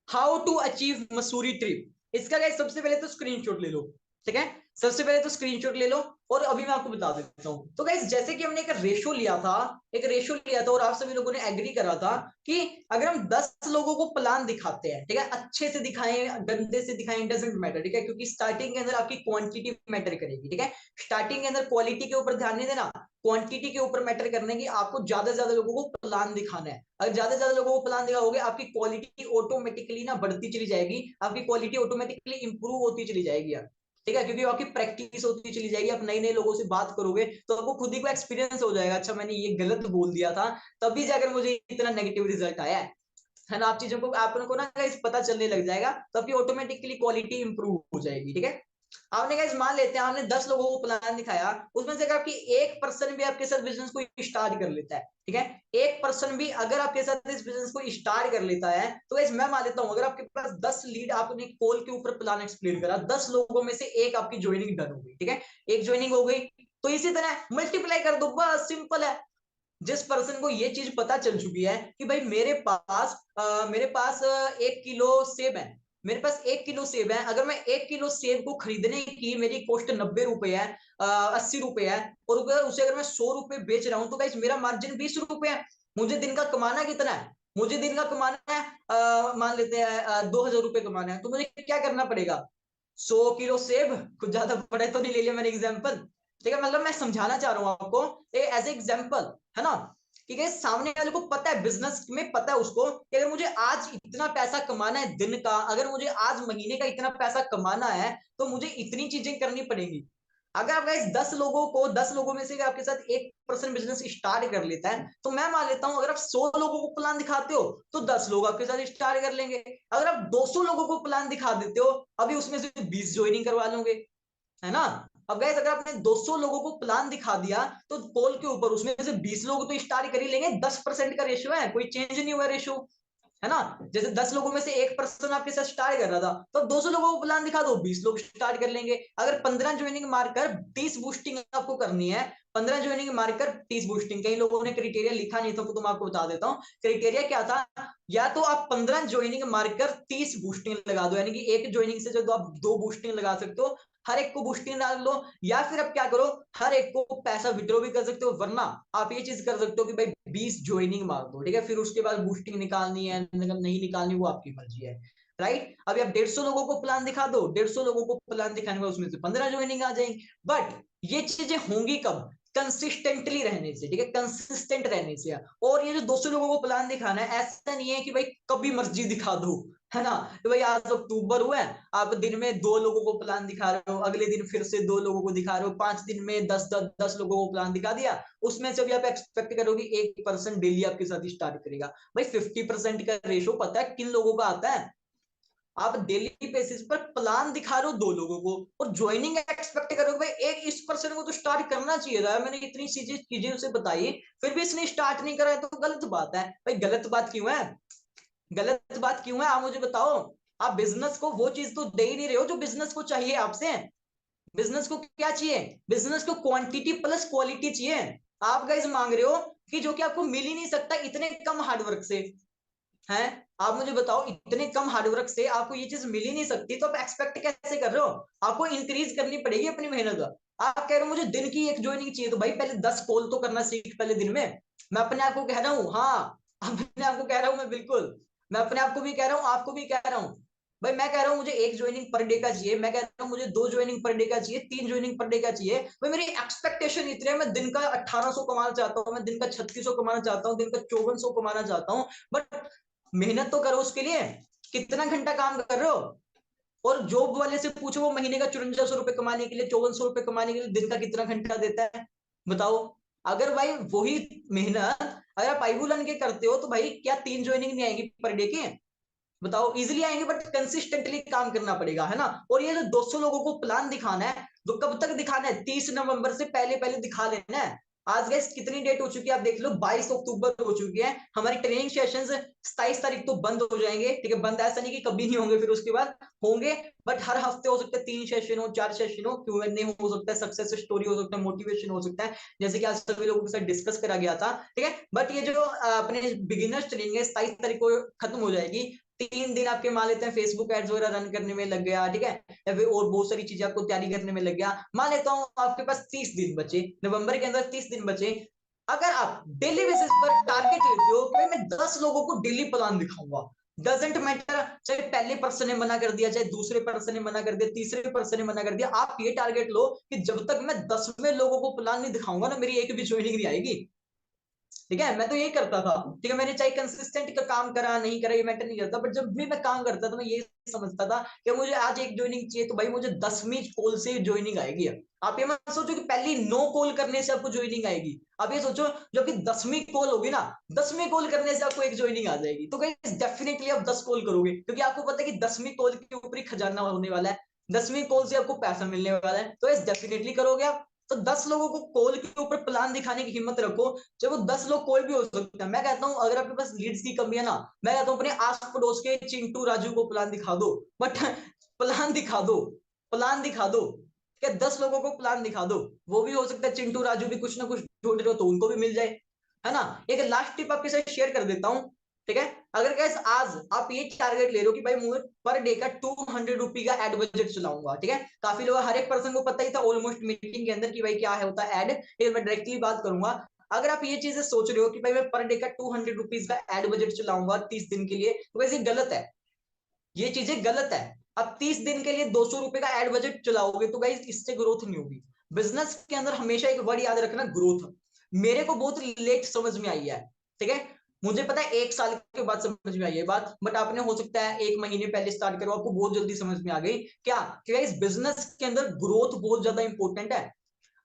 how to achieve Mussoorie trip, इसका गाइस सबसे पहले तो स्क्रीनशॉट ले लो, ठीक है। सबसे पहले तो स्क्रीनशॉट ले लो और अभी मैं आपको बता देता हूँ। तो गाइस जैसे कि हमने एक रेशो लिया था और आप सभी लोगों ने एग्री करा था कि अगर हम 10 लोगों को प्लान दिखाते हैं, ठीक है, अच्छे से दिखाएं गंदे से दिखाएं डजेंट मैटर, ठीक है, क्योंकि स्टार्टिंग के अंदर आपकी क्वांटिटी मैटर करेगी, ठीक है। स्टार्टिंग के अंदर क्वालिटी के ऊपर ध्यान नहीं देना, क्वांटिटी के ऊपर मैटर करने की, आपको ज्यादा से ज्यादा लोगों को प्लान दिखाना है। अगर ज्यादा से ज्यादा लोगों को प्लान दिखाओगे आपकी क्वालिटी ऑटोमेटिकली ना बढ़ती चली जाएगी, आपकी क्वालिटी ऑटोमेटिकली इंप्रूव होती चली जाएगी यार, ठीक है, क्योंकि आपकी प्रैक्टिस होती चली जाएगी, आप नए नए लोगों से बात करोगे तो आपको खुद ही को एक्सपीरियंस हो जाएगा, अच्छा मैंने ये गलत बोल दिया था तभी जाकर मुझे इतना नेगेटिव रिजल्ट आया है ना। आप चीजों को आपको ना गाइस पता चलने लग जाएगा, तो आपकी ऑटोमेटिकली क्वालिटी इंप्रूव हो जाएगी, ठीक है। आपने गाइस मान लेते हैं आपने 10 लोगों को प्लान दिखाया, उसमें से अगर आपकी एक पर्सन भी आपके साथ बिजनेस को स्टार्ट कर लेता है, ठीक है, एक पर्सन भी अगर आपके साथ इस बिजनेस को स्टार्ट कर लेता है, तो गाइस मैं मान लेता हूं अगर आपके पास 10 लीड, आपने कॉल के ऊपर प्लान एक्सप्लेन करा, 10 लोगों में से एक आपकी ज्वाइनिंग डन हो गई, ठीक है, एक ज्वाइनिंग हो गई, तो इसी तरह मल्टीप्लाई कर दो, बस सिंपल है। जिस पर्सन को ये चीज पता चल चुकी है कि भाई मेरे पास 1 किलो सेब है, मेरे पास 1 किलो सेब है, अगर मैं 1 किलो सेब को खरीदने की मेरी कॉस्ट 90 रुपए है, 80 रुपए है, और उसे अगर मैं 100 रुपए बेच रहा हूं तो गाइस मेरा मार्जिन 20 रुपए है। मुझे दिन का कमाना कितना है, मुझे दिन का कमाना है मान लेते हैं 2,000 रुपए कमाना है, तो मुझे क्या करना पड़ेगा, 100 किलो सेब, कुछ ज्यादा बड़े तो नहीं ले लिया मैंने एग्जाम्पल, ठीक है, मतलब मैं समझाना चाह रहा हूं आपको एज एग्जाम्पल, है ना, कि गाइस सामने वाले को पता है, बिजनेस में पता है उसको कि अगर मुझे आज इतना पैसा कमाना है दिन का, अगर मुझे आज महीने का इतना पैसा कमाना है तो मुझे इतनी चीजें करनी पड़ेंगी। अगर आप गाइस 10 लोगों में से आपके साथ एक पर्सन बिजनेस स्टार्ट कर लेता है, तो मैं मान लेता हूं अगर आप 100 लोगों को प्लान दिखाते हो तो 10 लोग आपके साथ स्टार्ट कर लेंगे। अगर आप 200 लोगों को प्लान दिखा देते हो, अभी उसमें से 20 ज्वाइनिंग करवा लोगे, है ना। अब गाइस अगर आपने 200 लोगों को प्लान दिखा दिया तो पोल के ऊपर उसमें से 20 लोग तो स्टार्ट कर ही लेंगे, 10% का रेशियो है, कोई चेंज नहीं हुआ रेशियो, है ना। जैसे 10 लोगों में से एक पर्सन आपके साथ स्टार्ट कर रहा था, तो 200 लोगों को प्लान दिखा दो, 20 लोग स्टार्ट कर लेंगे। अगर 15 ज्वाइनिंग मार्कर 30 बूस्टिंग आपको करनी है, 15 ज्वाइनिंग मार्कर 30 बूस्टिंग, कई लोगों ने क्राइटेरिया लिखा नहीं था तो मैं आपको बता देता हूँ क्राइटेरिया क्या था। या तो आप 15 ज्वाइनिंग मार्कर 30 बूस्टिंग लगा दो, यानी कि एक ज्वाइनिंग से जो आप 2 बूस्टिंग लगा सकते हो, हर एक को बूस्टिंग डाल लो, या फिर आप क्या करो, हर एक को पैसा विड्रॉ भी कर सकते हो, वरना आप ये चीज कर सकते हो कि भाई 20 ज्वाइनिंग मार दो, ठीक है, फिर उसके बाद बूस्टिंग निकालनी है नहीं निकालनी वो आपकी मर्जी है, राइट। अभी आप 150 लोगों को प्लान दिखा दो, 150 लोगों को प्लान दिखाने में उसमें से 15 ज्वाइनिंग आ जाएंगी, बट ये चीजें होंगी कब, कंसिस्टेंटली रहने से, ठीक है, कंसिस्टेंट रहने से। और ये जो 200 लोगों को प्लान दिखाना है, ऐसा नहीं है कि भाई कभी मर्जी दिखा दो, है ना, तो भाई आज अक्टूबर हुआ है, आप दिन में 2 लोगों को प्लान दिखा रहे हो, अगले दिन फिर से 2 लोगों को दिखा रहे हो, 5 दिन में 10 लोगों को प्लान दिखा दिया, उसमें से भी आप एक्सपेक्ट करोगे 1% डेली आपके साथ स्टार्ट करेगा। भाई 50% का रेशो पता है किन लोगों का आता है, आप डेली बेसिस पर प्लान दिखा रहे हो 2 लोगों को और ज्वाइनिंग एक्सपेक्ट करोगे, भाई एक इस पर्सन को तो स्टार्ट करना चाहिए था, मैंने इतनी चीजें चीजें उसे बताई फिर भी इसने स्टार्ट नहीं करा है, तो गलत बात है। भाई गलत बात क्यों है, गलत बात क्यों है, आप मुझे बताओ। आप बिजनेस को वो चीज तो दे ही नहीं रहे हो जो बिजनेस को चाहिए आपसे। बिजनेस को क्या चाहिए, बिजनेस को क्वांटिटी प्लस क्वालिटी चाहिए। आप गाइस मांग रहे हो कि जो कि आपको मिल ही नहीं सकता इतने कम हार्डवर्क से, है। आप मुझे बताओ इतने कम हार्डवर्क से आपको ये चीज मिल ही नहीं सकती, तो आप एक्सपेक्ट कैसे कर रहे हो, आपको इंक्रीज करनी पड़ेगी अपनी मेहनत। आप कह रहे हो मुझे दिन की एक ज्वाइनिंग चाहिए, तो भाई पहले 10 कॉल तो करना सीख पहले दिन में। मैं अपने आप को कह रहा हूँ, हाँ अपने आप को कह रहा हूँ मैं, बिल्कुल मैं अपने आप को भी कह रहा हूँ आपको भी कह रहा हूँ। भाई मैं कह रहा हूँ मुझे एक ज्वाइनिंग पर डे का चाहिए, मैं कह रहा हूँ मुझे 2 ज्वाइनिंग पर डे का चाहिए, 3 ज्वाइनिंग पर डे का चाहिए। भाई मेरी एक्सपेक्टेशन इतनी है, मैं दिन का 1800 कमाना चाहता हूँ, मैं दिन का 3600 कमाना चाहता हूँ, दिन का 5400 कमाना चाहता हूँ, बट मेहनत तो करो उसके लिए, कितना घंटा काम कर रहे हो। और जॉब वाले से पूछो वो महीने का 5400 रुपए कमाने के लिए, 5400 रुपए कमाने के लिए दिन का कितना घंटा देता है, बताओ। अगर भाई वही मेहनत अगर आप आईबुलन के करते हो तो भाई क्या 3 ज्वाइनिंग नहीं आएगी पर डे के, बताओ, इजिली आएंगे, बट कंसिस्टेंटली काम करना पड़ेगा, है ना। और ये जो 200 लोगों को प्लान दिखाना है, तो कब तक दिखाना है, 30 नवंबर से पहले पहले दिखा लेना है। आज गैस कितनी डेट हो चुकी है आप देख लो, 22 अक्टूबर हो चुकी है, हमारी ट्रेनिंग सेशंस 27 तारीख तो बंद हो जाएंगे, ठीक है, बंद ऐसा नहीं कि कभी नहीं होंगे, फिर उसके बाद होंगे, बट हर हफ्ते हो सकता है 3 सेशन हो, 4 सेशन हो, Q&A हो सकता है, सक्सेस स्टोरी हो सकता है, मोटिवेशन हो सकता है, जैसे कि आज सभी लोगों के साथ डिस्कस करा गया था, ठीक है। बट ये जो अपने बिगिनर्स ट्रेनिंग है 27 तारीख को खत्म हो जाएगी, 3 दिन आपके मान लेते हैं फेसबुक एड्स वगैरह रन करने में लग गया, ठीक है, या फिर और बहुत सारी चीजें आपको तैयारी करने में लग गया। मान लेता हूँ आपके पास 30 दिन बचे, नवंबर के अंदर 30 दिन बचे। अगर आप डेली बेसिस पर टारगेट लेते हो कि मैं 10 लोगों को डेली प्लान दिखाऊंगा, डजेंट मैटर चाहे पहले पर्सन ने मना कर दिया, चाहे दूसरे पर्सन ने मना कर दिया, तीसरे पर्सन ने मना कर दिया, आप ये टारगेट लो कि जब तक मैं 10वें लोगों को प्लान नहीं दिखाऊंगा ना, मेरी एक भी ज्वाइनिंग नहीं आएगी। ठीक है, मैं तो यही करता था। ठीक है, मैंने चाहे कंसिस्टेंट का काम करा नहीं करा ये मैटर नहीं करता, बट जब भी मैं काम करता था मैं ये समझता था कि मुझे आज एक ज्वाइनिंग चाहिए, तो भाई मुझे 10वीं कॉल से ज्वाइनिंग आएगी। आप ये मत सोचो कि पहली 9 कॉल करने से आपको ज्वाइनिंग आएगी, आप ये सोचो जो कि 10वीं कॉल होगी ना, 10वीं कॉल करने से आपको एक ज्वाइनिंग आ जाएगी। तो डेफिनेटली आप 10 कॉल करोगे, क्योंकि आपको पता है कि 10वीं कॉल के ऊपर ही खजाना होने वाला है, 10वीं कॉल से आपको पैसा मिलने वाला है, तो डेफिनेटली करोगे आप। तो 10 लोगों को कॉल के ऊपर प्लान दिखाने की हिम्मत रखो, चाहे वो 10 लोग कोई भी हो सकता है। मैं कहता हूं अगर आपके पास लीड्स की कमी है ना, मैं कहता हूं अपने आस पड़ोस के चिंटू राजू को प्लान दिखा दो, बट प्लान दिखा दो, प्लान दिखा दो, क्या 10 लोगों को प्लान दिखा दो। वो भी हो सकता है चिंटू राजू भी कुछ ना कुछ ढूंढ रहे हो तो उनको भी मिल जाए, है ना। एक लास्ट टिप आपके साथ शेयर कर देता हूं, ठीक है। अगर गैस आज आप ये टारगेट ले रहे हो कि भाई मुझे पर डे का 200 रुपी का एड बजट चलाऊंगा, ठीक है, काफी लोग हर एक पर्सन को पता ही था ऑलमोस्ट मीटिंग के अंदर कि भाई क्या है होता है एड, ये मैं डायरेक्टली बात करूंगा। अगर आप ये चीजें सोच रहे हो कि भाई मैं पर डे का 200 रुपीज का एड बजट चलाऊंगा 30 दिन के लिए, तो वैसे गलत है, ये चीजें गलत है। अब 30 दिन के लिए 200 रुपए का एड बजट चलाओगे तो गाइस इससे ग्रोथ नहीं होगी। बिजनेस के अंदर हमेशा एक वर्ड याद रखना, ग्रोथ। मेरे को बहुत लेट समझ में आई है, ठीक है, मुझे पता है 1 साल के बाद समझ में आई है बात, बट आपने हो सकता है 1 महीने पहले स्टार्ट करो, आपको बहुत जल्दी समझ में आ गई क्या कि इस बिजनेस के अंदर ग्रोथ बहुत ज्यादा इंपॉर्टेंट है।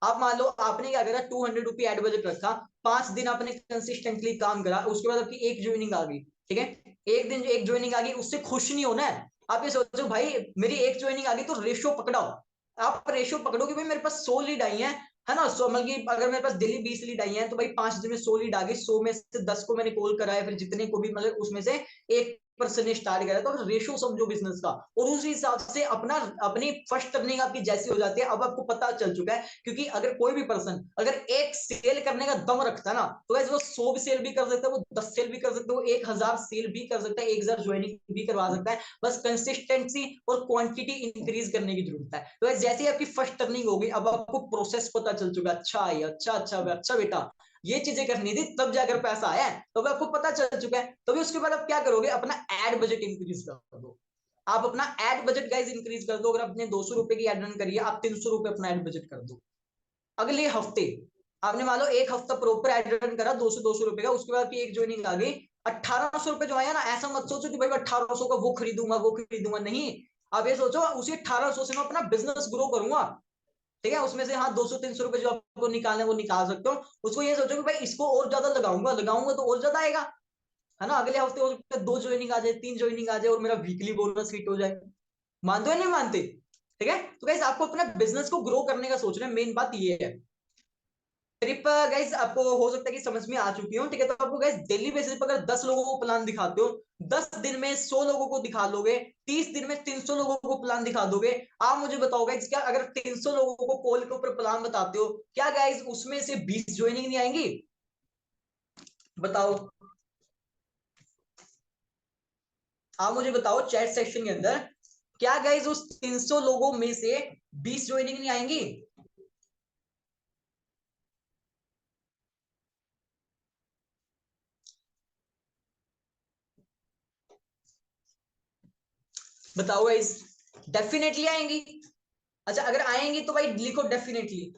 आप मान लो आपने क्या करा, 200 रुपी एड बजट रखा, 5 दिन आपने कंसिस्टेंटली काम करा, उसके बाद आपकी एक ज्वाइनिंग आ गई, ठीक है, एक दिन एक ज्वाइनिंग आ गई, उससे खुश नहीं होना है। आप ये सोचो भाई मेरी एक ज्वाइनिंग आ गई तो रेशियो पकड़ाओ, आप रेशियो पकड़ो कि भाई मेरे पास 100 लीड आई है ना, 100 मतलब कि अगर मेरे पास डेली 20 लीड आई है तो भाई 5 दिन में 100 लीड आ गई, 100 में से 10 को मैंने कॉल करा है, फिर जितने को भी मतलब उसमें से 1% ने स्टार्ट करा, तो रेशियो समझो बिजनेस का, और उस हिसाब से अपना अपनी फर्स्ट टर्निंग आपकी जैसी हो जाती है। अब आपको पता चल चुका है, क्योंकि अगर कोई भी पर्सन अगर एक सेल करने का दम रखता है ना, तो वो 100 सेल भी कर सकता है, वो 10 सेल भी कर सकता है, वो 1000 सेल भी कर सकता है, 1000 ज्वाइनिंग भी करवा सकता है। बस कंसिस्टेंसी और क्वांटिटी इंक्रीज करने की जरूरत है। तो जैसे ही आपकी फर्स्ट टर्निंग होगी, अब आपको प्रोसेस पता चल चुका है, अच्छा है, अच्छा अच्छा अच्छा बेटा ये चीजें करनी थी तब जाकर पैसा आया है, तो आपको पता चल चुका है। तो उसके बाद आप क्या करोगे, अपना एड बजट इंक्रीज कर दो। आप अपना एड बजट गाइस इंक्रीज कर दो, अगर आपने 200 रुपए की एड रन करी है, आप 300 रुपए अपना एड बजट कर दो। अगले हफ्ते आपने मान लो एक हफ्ता प्रॉपर एड रन करा 200 रुपए का, उसके बाद एक ज्वाइनिंग आ गई, 1800 रुपए जो आया ना, ऐसा मत सोचो कि भाई 1800 का वो खरीदूंगा वो खरीदूंगा, नहीं। आप ये सोचो उसी 1800 से मैं अपना बिजनेस ग्रो करूंगा, ठीक है, उसमें से हाँ 200-300 रुपए जो आपको निकालना है वो निकाल सकते हो। उसको ये सोचो कि भाई इसको और ज्यादा लगाऊंगा लगाऊंगा तो और ज्यादा आएगा, है ना। अगले हफ्ते हो सकता है 2 ज्वाइनिंग आ जाए, 3 ज्वाइनिंग आ जाए और मेरा वीकली बोनस हिट हो जाए। मानते हो नहीं मानते, ठीक है। तो गाइस आपको अपना बिजनेस को ग्रो करने का सोचना है, मेन बात ये है। ट्रिप गाइस आपको हो सकता है कि समझ में आ चुकी हो, ठीक है। तो आपको गाइस डेली बेसिस पर अगर 10 लोगों को प्लान दिखाते हो, 10 दिन में 100 लोगों को दिखा लोगे, 30 दिन में 300 लोगों को प्लान दिखा दोगे। आप मुझे बताओ गाइस, क्या अगर 300 लोगों को कॉल के ऊपर प्लान बताते हो, क्या गाइस उसमें से 20 ज्वाइनिंग नहीं आएंगी, बताओ। आप मुझे बताओ चैट सेक्शन के अंदर, क्या गाइस उस 300 लोगों में से 20 ज्वाइनिंग नहीं आएंगी। बताओ गाइस, डेफिनेटली आएंगी। अच्छा अगर आएंगी तो भाई लिखो डेफिनेटली,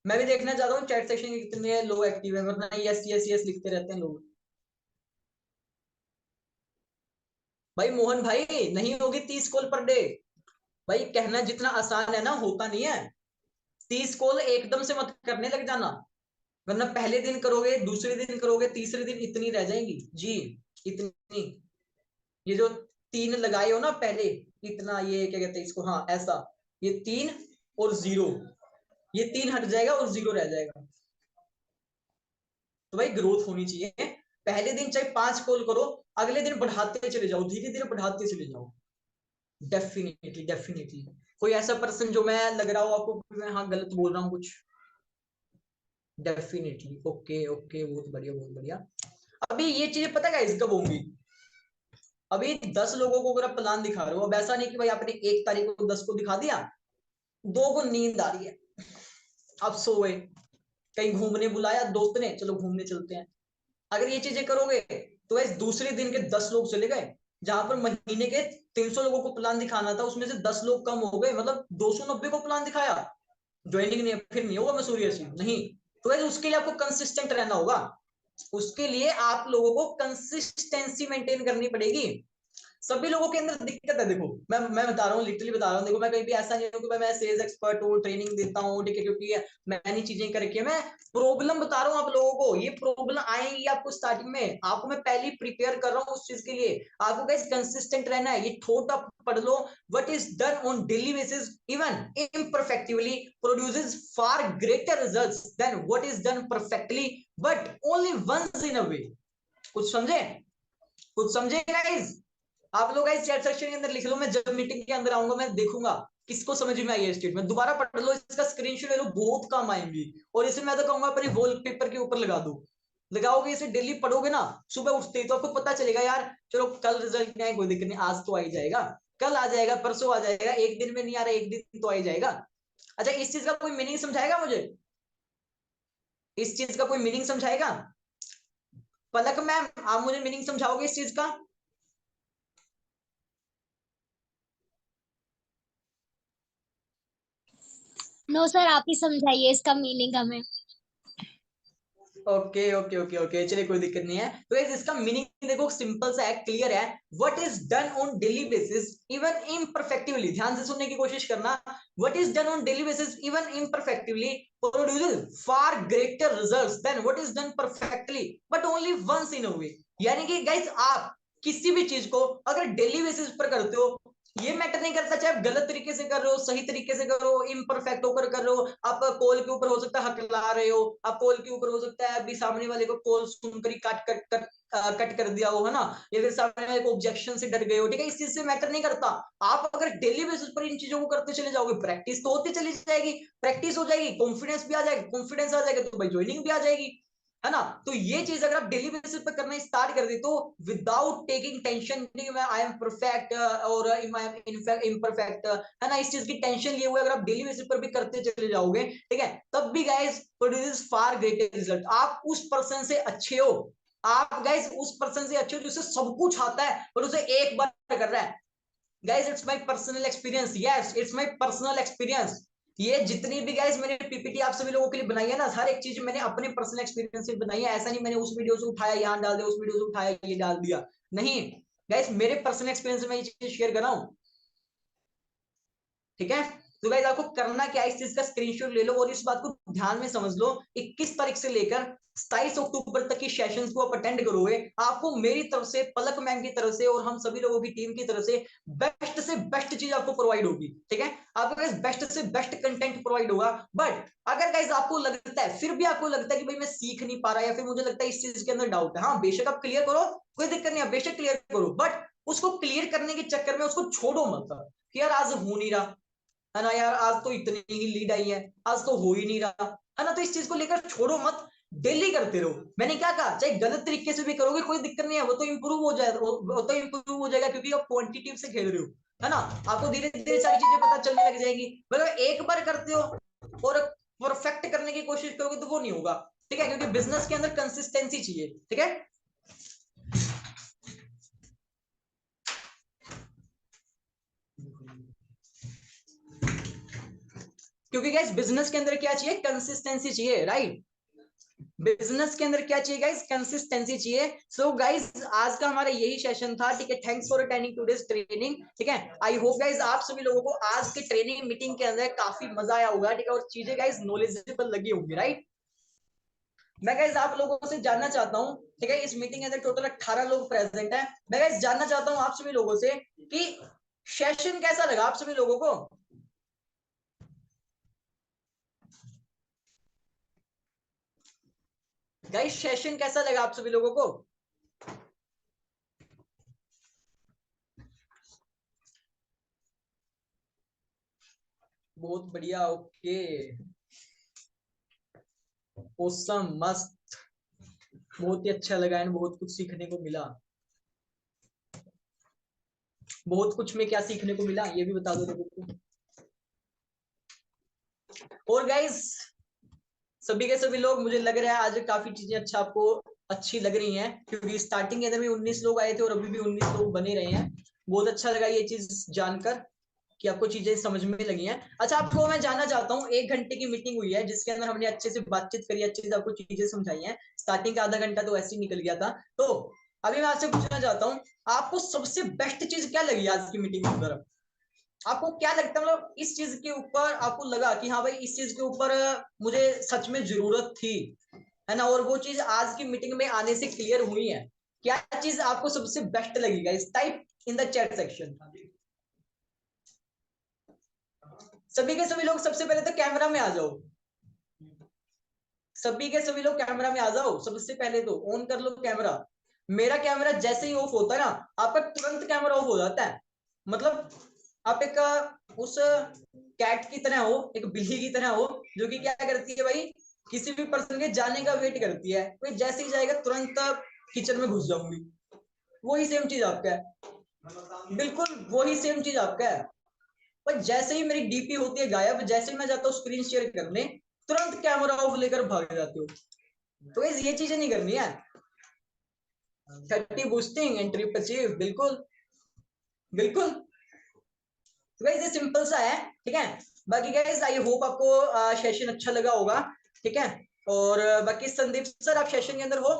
मैं भी देखना चाहता हूँ चैट सेक्शन के कितने लोग एक्टिव है, वरना यस यस यस लिखते रहते हैं लोग। भाई मोहन भाई, नहीं होगी 30 कॉल पर डे। भाई कहना जितना आसान है ना होता नहीं है। 30 कॉल एकदम से मत करने लग जाना, वरना पहले दिन करोगे, दूसरे दिन करोगे, तीसरे दिन इतनी रह जाएंगी जी, इतनी। ये जो 3 लगाए हो ना पहले, इतना, ये क्या कहते हैं इसको, हाँ ऐसा, ये 3 और 0, ये 3 हट जाएगा और 0 रह जाएगा। तो भाई ग्रोथ होनी चाहिए। पहले दिन चाहे 5 कॉल करो, अगले दिन बढ़ाते चले जाओ, धीरे धीरे बढ़ाते चले जाओ। Definitely definitely. कोई ऐसा पर्सन जो मैं लग रहा हो आपको मैं हाँ गलत बोल रहा हूँ कुछ, डेफिनेटली, ओके ओके, बहुत बढ़िया बहुत बढ़िया। अभी ये चीजें पता है कब होंगी, अभी 10 लोगों को अगर आप प्लान दिखा रहे हो, अब ऐसा नहीं कि भाई आपने 1 तारीख को 10 को दिखा दिया, 2 को नींद आ रही है, अब सोए, कहीं घूमने बुलाया दोस्त ने, चलो घूमने चलते हैं, अगर ये चीजें करोगे तो इस दूसरे दिन के 10 लोग चले गए, जहां पर महीने के 300 लोगों को प्लान दिखाना था उसमें से 10 लोग कम हो गए, मतलब 290 को प्लान दिखाया, ज्वाइनिंग नहीं, फिर नहीं होगा मसूरी ऐसी नहीं। तो वैसे उसके लिए आपको कंसिस्टेंट रहना होगा, उसके लिए आप लोगों को कंसिस्टेंसी मेंटेन करनी पड़ेगी। सभी लोगों के अंदर दिक्कत है, देखो मैं बता रहा हूँ, लिटरली बता रहा हूँ, देखो मैं कहीं भी ऐसा नहीं हूँ कि मैं सेल्स एक्सपर्ट हूँ, ट्रेनिंग देता हूँ, ठीक है, क्योंकि मैंने चीजें कर रखी है, मैं प्रॉब्लम बता रहा हूँ आप लोगों को, ये प्रॉब्लम आएगी आपको स्टार्टिंग में, आपको मैं पहले ही प्रिपेयर कर रहा हूँ उस चीज के लिए, आपको गाइस कंसिस्टेंट रहना है, ये थॉट आप पढ़ लो, what is done on daily basis even imperfectly produces far greater results than what is done perfectly but only once in a way। कुछ समझे, कुछ समझे गाइस? आप लोग गाइस चैट सेक्शन के अंदर लिख लो, मैं जब मीटिंग के अंदर आऊंगा मैं देखूंगा किसको समझ में आई है स्टेटमेंट, दोबारा पढ़ लो, इसका स्क्रीनशॉट ले लो, बहुत काम आएंगी, और इसे मैं तो कहूंगा अपने वॉलपेपर के ऊपर लगा दो, लगाओगे इसे डेली पढ़ोगे ना, सुबह उठते ही तो आपको पता चलेगा यार, चलो कल रिजल्ट नहीं आए कोई दिक्कत नहीं, आज तो आ ही जाएगा, कल आ जाएगा, परसों आ जाएगा, एक दिन में नहीं आ रहा एक दिन तो आ ही जाएगा। अच्छा इस चीज का कोई मीनिंग समझाएगा मुझे, इस चीज का कोई मीनिंग समझाएगा? पलक मैम आप मुझे मीनिंग समझाओगे इस चीज का? नो सर, आप ही समझाइए इसका मीनिंग हमें। ओके ओके ओके ओके, चलिए कोई दिक्कत नहीं है, तो इसका मीनिंग देखो सिंपल सा है, क्लियर है, what is done on daily basis even imperfectly, ध्यान से सुनने की कोशिश करना, what is done on daily basis even imperfectly produces far greater results than what is done perfectly but only once in a way. यानी कि guys आप किसी भी चीज को अगर डेली बेसिस पर करते हो, ये मैटर नहीं करता चाहे आप गलत तरीके से कर रहे हो, सही तरीके से कर रहे हो, इम्परफेक्ट होकर कर रहे हो, आप कॉल के ऊपर हो सकता है हकला रहे हो, आप कॉल के ऊपर हो सकता है अभी सामने वाले को कॉल सुनकर ही कट कट कट कट कर दिया हो, है ना, या फिर सामने वाले को ऑब्जेक्शन से डर गए हो, ठीक है, इस चीज से मैटर नहीं करता। आप अगर डेली बेसिस पर इन चीजों को करते चले जाओगे, प्रैक्टिस तो होती चली जाएगी, प्रैक्टिस हो जाएगी, कॉन्फिडेंस भी आ जाएगा, कॉन्फिडेंस आ जाएगा तो भाई ज्वाइनिंग भी आ जाएगी, है ना। तो ये चीज अगर आप डेली बेसिस पे करना स्टार्ट कर दी तो without taking tension, I am perfect और इम्परफेक्ट, है ना, इस चीज की टेंशन लिए हुए अगर आप डेली बेसिस पर भी करते चले जाओगे, ठीक है, तब भी guys produce far greater result, आप उस पर्सन से अच्छे हो, आप गाइस उस पर्सन से अच्छे हो जिसे सब कुछ आता है और उसे एक बार कर रहा है। Guys it's my personal experience, yes it's my personal experience, ये जितनी भी गाइस मैंने पीपीटी आप सभी लोगों के लिए बनाई है ना, हर एक चीज मैंने अपने पर्सनल एक्सपीरियंस से बनाई है, ऐसा नहीं मैंने उस वीडियो से उठाया यहाँ डाल दिया, उस वीडियो से उठाया ये डाल दिया, नहीं गाइस मेरे पर्सनल एक्सपीरियंस से मैं ये चीज शेयर कर रहा हूँ, ठीक है। तो गाइस आपको करना क्या है, इस चीज का स्क्रीनशॉट ले लो और इस बात को ध्यान में समझ लो, 21 तारीख से लेकर 27 अक्टूबर तक की सेशंस को आप अटेंड करोगे, आपको मेरी तरफ से, पलक मैम की तरफ से और हम सभी लोगों की टीम की तरफ से बेस्ट चीज आपको प्रोवाइड होगी, ठीक है, आपको गाइस बेस्ट से बेस्ट कंटेंट प्रोवाइड होगा। बट अगर गाइस आपको लगता है, फिर भी आपको लगता है कि भाई मैं सीख नहीं पा रहा या फिर मुझे लगता है इस चीज के अंदर डाउट है, हाँ बेशक आप क्लियर करो, कोई दिक्कत नहीं है, बेशक क्लियर करो, बट उसको क्लियर करने के चक्कर में उसको छोड़ो मत कि यार आज हो नहीं रहा, है ना, यार आज तो इतनी ही लीड आई है, आज तो हो ही नहीं रहा, है ना, तो इस चीज को लेकर छोड़ो मत, डेली करते रहो, मैंने क्या कहा चाहे गलत तरीके से भी करोगे कोई दिक्कत नहीं है, वो तो इंप्रूव हो जाएगा, वो तो इंप्रूव हो जाएगा क्योंकि आप क्वांटिटी से खेल रहे हो, है ना, आपको धीरे धीरे सारी चीजें पता चलने लग जाएंगी, मतलब एक बार करते हो और परफेक्ट करने की कोशिश करोगे तो वो नहीं होगा, ठीक है, क्योंकि बिजनेस के अंदर कंसिस्टेंसी चाहिए, ठीक है। क्योंकि गाइस बिजनेस के अंदर क्या चाहिए, कंसिस्टेंसी चाहिए, राइट, बिजनेस के अंदर क्या चाहिए गाइस, कंसिस्टेंसी चाहिए। सो गाइस आज का हमारा यही सेशन था, ठीक है, thanks for attending today's training, ठीक है, आई होप गाइस आप सभी लोगों को आज के ट्रेनिंग मीटिंग के अंदर काफी मजा आया होगा, ठीक है, और चीजें गाइस नॉलेजेबल लगी होंगी, राइट। मैं गाइस आप लोगों से जानना चाहता हूँ, ठीक है, इस मीटिंग के अंदर टोटल 18 लोग प्रेजेंट है, मैं गाइस जानना चाहता हूँ आप सभी लोगों से कि सेशन कैसा लगा आप सभी लोगों को, गाइस सेशन कैसा लगा आप सभी लोगों को? बहुत बढ़िया, ओके, ओसम, मस्त, बहुत ही अच्छा लगा एंड बहुत कुछ सीखने को मिला। बहुत कुछ में क्या सीखने को मिला ये भी बता दो लोगों को। और गाइस सभी के सभी लोग, मुझे लग रहा है आज काफी चीजें अच्छा आपको अच्छी लग रही हैं, क्योंकि स्टार्टिंग के अंदर भी 19 लोग आए थे और अभी भी 19 लोग बने रहे हैं। बहुत अच्छा लगा ये चीज जानकर कि आपको चीजें समझ में लगी हैं। अच्छा, आपको मैं जानना चाहता हूँ, 1 घंटे की मीटिंग हुई है जिसके अंदर हमने अच्छे से बातचीत करी, अच्छे से आपको चीजें समझाई हैं। स्टार्टिंग का आधा घंटा तो ऐसे ही निकल गया था। तो अभी मैं आपसे पूछना चाहता हूँ, आपको सबसे बेस्ट चीज क्या लगी आज की मीटिंग के अंदर? आपको क्या लगता है, मतलब इस चीज के ऊपर आपको लगा कि हाँ भाई इस चीज के ऊपर मुझे सच में जरूरत थी, है ना, और वो चीज आज की मीटिंग में आने से क्लियर हुई है? क्या चीज आपको सबसे बेस्ट लगेगा? इस type in the chat section. सभी के सभी लोग सबसे पहले तो कैमरा में आ जाओ। सभी के सभी लोग कैमरा में आ जाओ। सबसे पहले तो ऑन कर लो कैमरा। मेरा कैमरा जैसे ही ऑफ होता है ना, आपका तुरंत कैमरा ऑफ हो जाता है। मतलब आप एक उस कैट की तरह हो, एक बिल्ली की तरह हो, जो कि क्या करती है भाई, किसी भी पर्सन के जाने का वेट करती है। कोई जैसे ही जाएगा तुरंत किचन में घुस जाऊंगी। वही सेम चीज आपका है, बिल्कुल वही सेम चीज आपका है। पर जैसे ही मेरी डीपी होती है गायब, जैसे ही मैं जाता हूँ स्क्रीन शेयर करने, तुरंत कैमरा ऑफ लेकर भाग जाते हो। तो ये चीजें नहीं करनी है। 30 बूस्टिंग एंट्री अचीव, बिल्कुल बिल्कुल। तो गाइस ये सिंपल सा है, ठीक है। बाकी गाइस आई होप आपको सेशन अच्छा लगा होगा, ठीक है। और बाकी संदीप सर, आप सेशन के अंदर हो?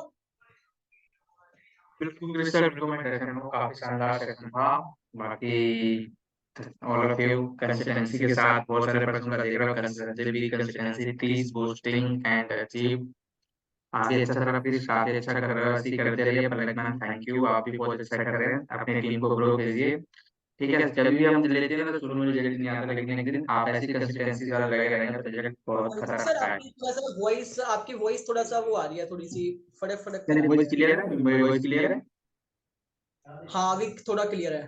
बिल्कुल सर, बिल्कुल मैं सेशन हूँ, काफी शानदार सेशन था। बाकी ऑल ऑफ यू कंसिस्टेंसी के साथ बहुत सारे पर्सन का देख रहे हो, कंसिस्टेंसी भी consistency please boosting and achieve. काफी अच्छा सर, प्लीज काफी अच्छा कर रहे हो, ऐसे ही करते रहिए। पलक मैम थैंक यू, आप भी बहुत अच्छा कर रहे हैं, अपनी टीम को ग्रो कीजिए। ठीक है, जब भी हम लेते हैं ना तो शुरू में रिजल्ट नहीं आता, लेकिन एक दिन आप ऐसी कंसिस्टेंसी के साथ लगे रहेंगे तो रिजल्ट बहुत संदीप सर, खतरनाक आएगा। आपकी वॉइस थोड़ा सा वो आ रही है, थोड़ी सी फड़क फड़क कर मेरी आ रही वॉइस है। क्लियर है? मेरी वॉइस क्लियर है? हाँ अभी थोड़ा क्लियर है।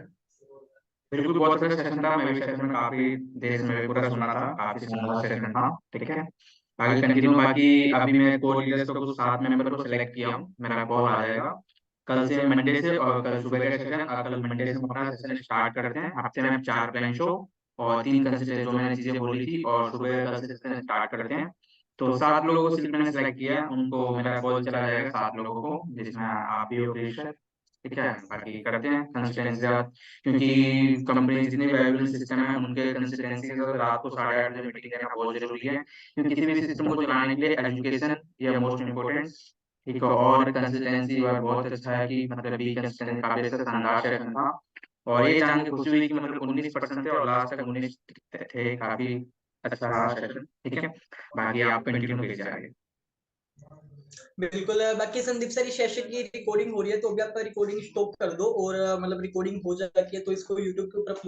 बिल्कुल, बहुत अच्छा सेशन था। मैं भी सेशन में काफी देर से मैं पूरा सुना था, काफी शानदार सेशन था। ठीक है, आगे कंटिन्यू। बाकी अभी मैं कोर लीडर्स को कुछ 7 मेंबर को सिलेक्ट किया हूँ, मेरा कॉल आ जाएगा कल से, मंडे से। और कल सुबह का सेशन, और कल मंडे से हम अपना सेशन स्टार्ट करते हैं। हफ्ते में 4 प्लान शो और 3 कंसिस्टेंट जो मैंने चीजें बोली थी, और सुबह कल से सेशन स्टार्ट करते हैं। तो 7 लोगों को सिर्फ मैंने सेलेक्ट किया है, उनको मेरा कॉल चला जाएगा 7 लोगों को, जिसमें आप भी हो प्रेशर। ठीक है, बाकी करते हैं कंसिस्टेंसी, क्योंकि कंपनी जितने भी अवेलेबल सिस्टम है उनके कंसिस्टेंसी के साथ रात को 8:30 बजे मीटिंग करना बहुत जरूरी है, क्योंकि किसी भी सिस्टम को चलाने के लिए एजुकेशन या मोस्ट इम्पोर्टेंट। ठीक है, और कंसिस्टेंसी और बहुत अच्छा है कि मतलब बी कंसिस्टेंसी काफी अच्छा शानदार सेशन था। और ये जान के खुशी हुई कि मतलब 19% थे और लास्ट तक 19 थे, काफी अच्छा रहा सेशन। ठीक है, बाकी आप कंटिन्यू कीजिए आगे। बिल्कुल। बाकी संदीप सर, इस सेशन की रिकॉर्डिंग हो रही है, तो अभी आप रिकॉर्डिंग स्टॉप कर दो, और मतलब रिकॉर्डिंग हो जाती है तो इसको यूट्यूब के ऊपर अपलोड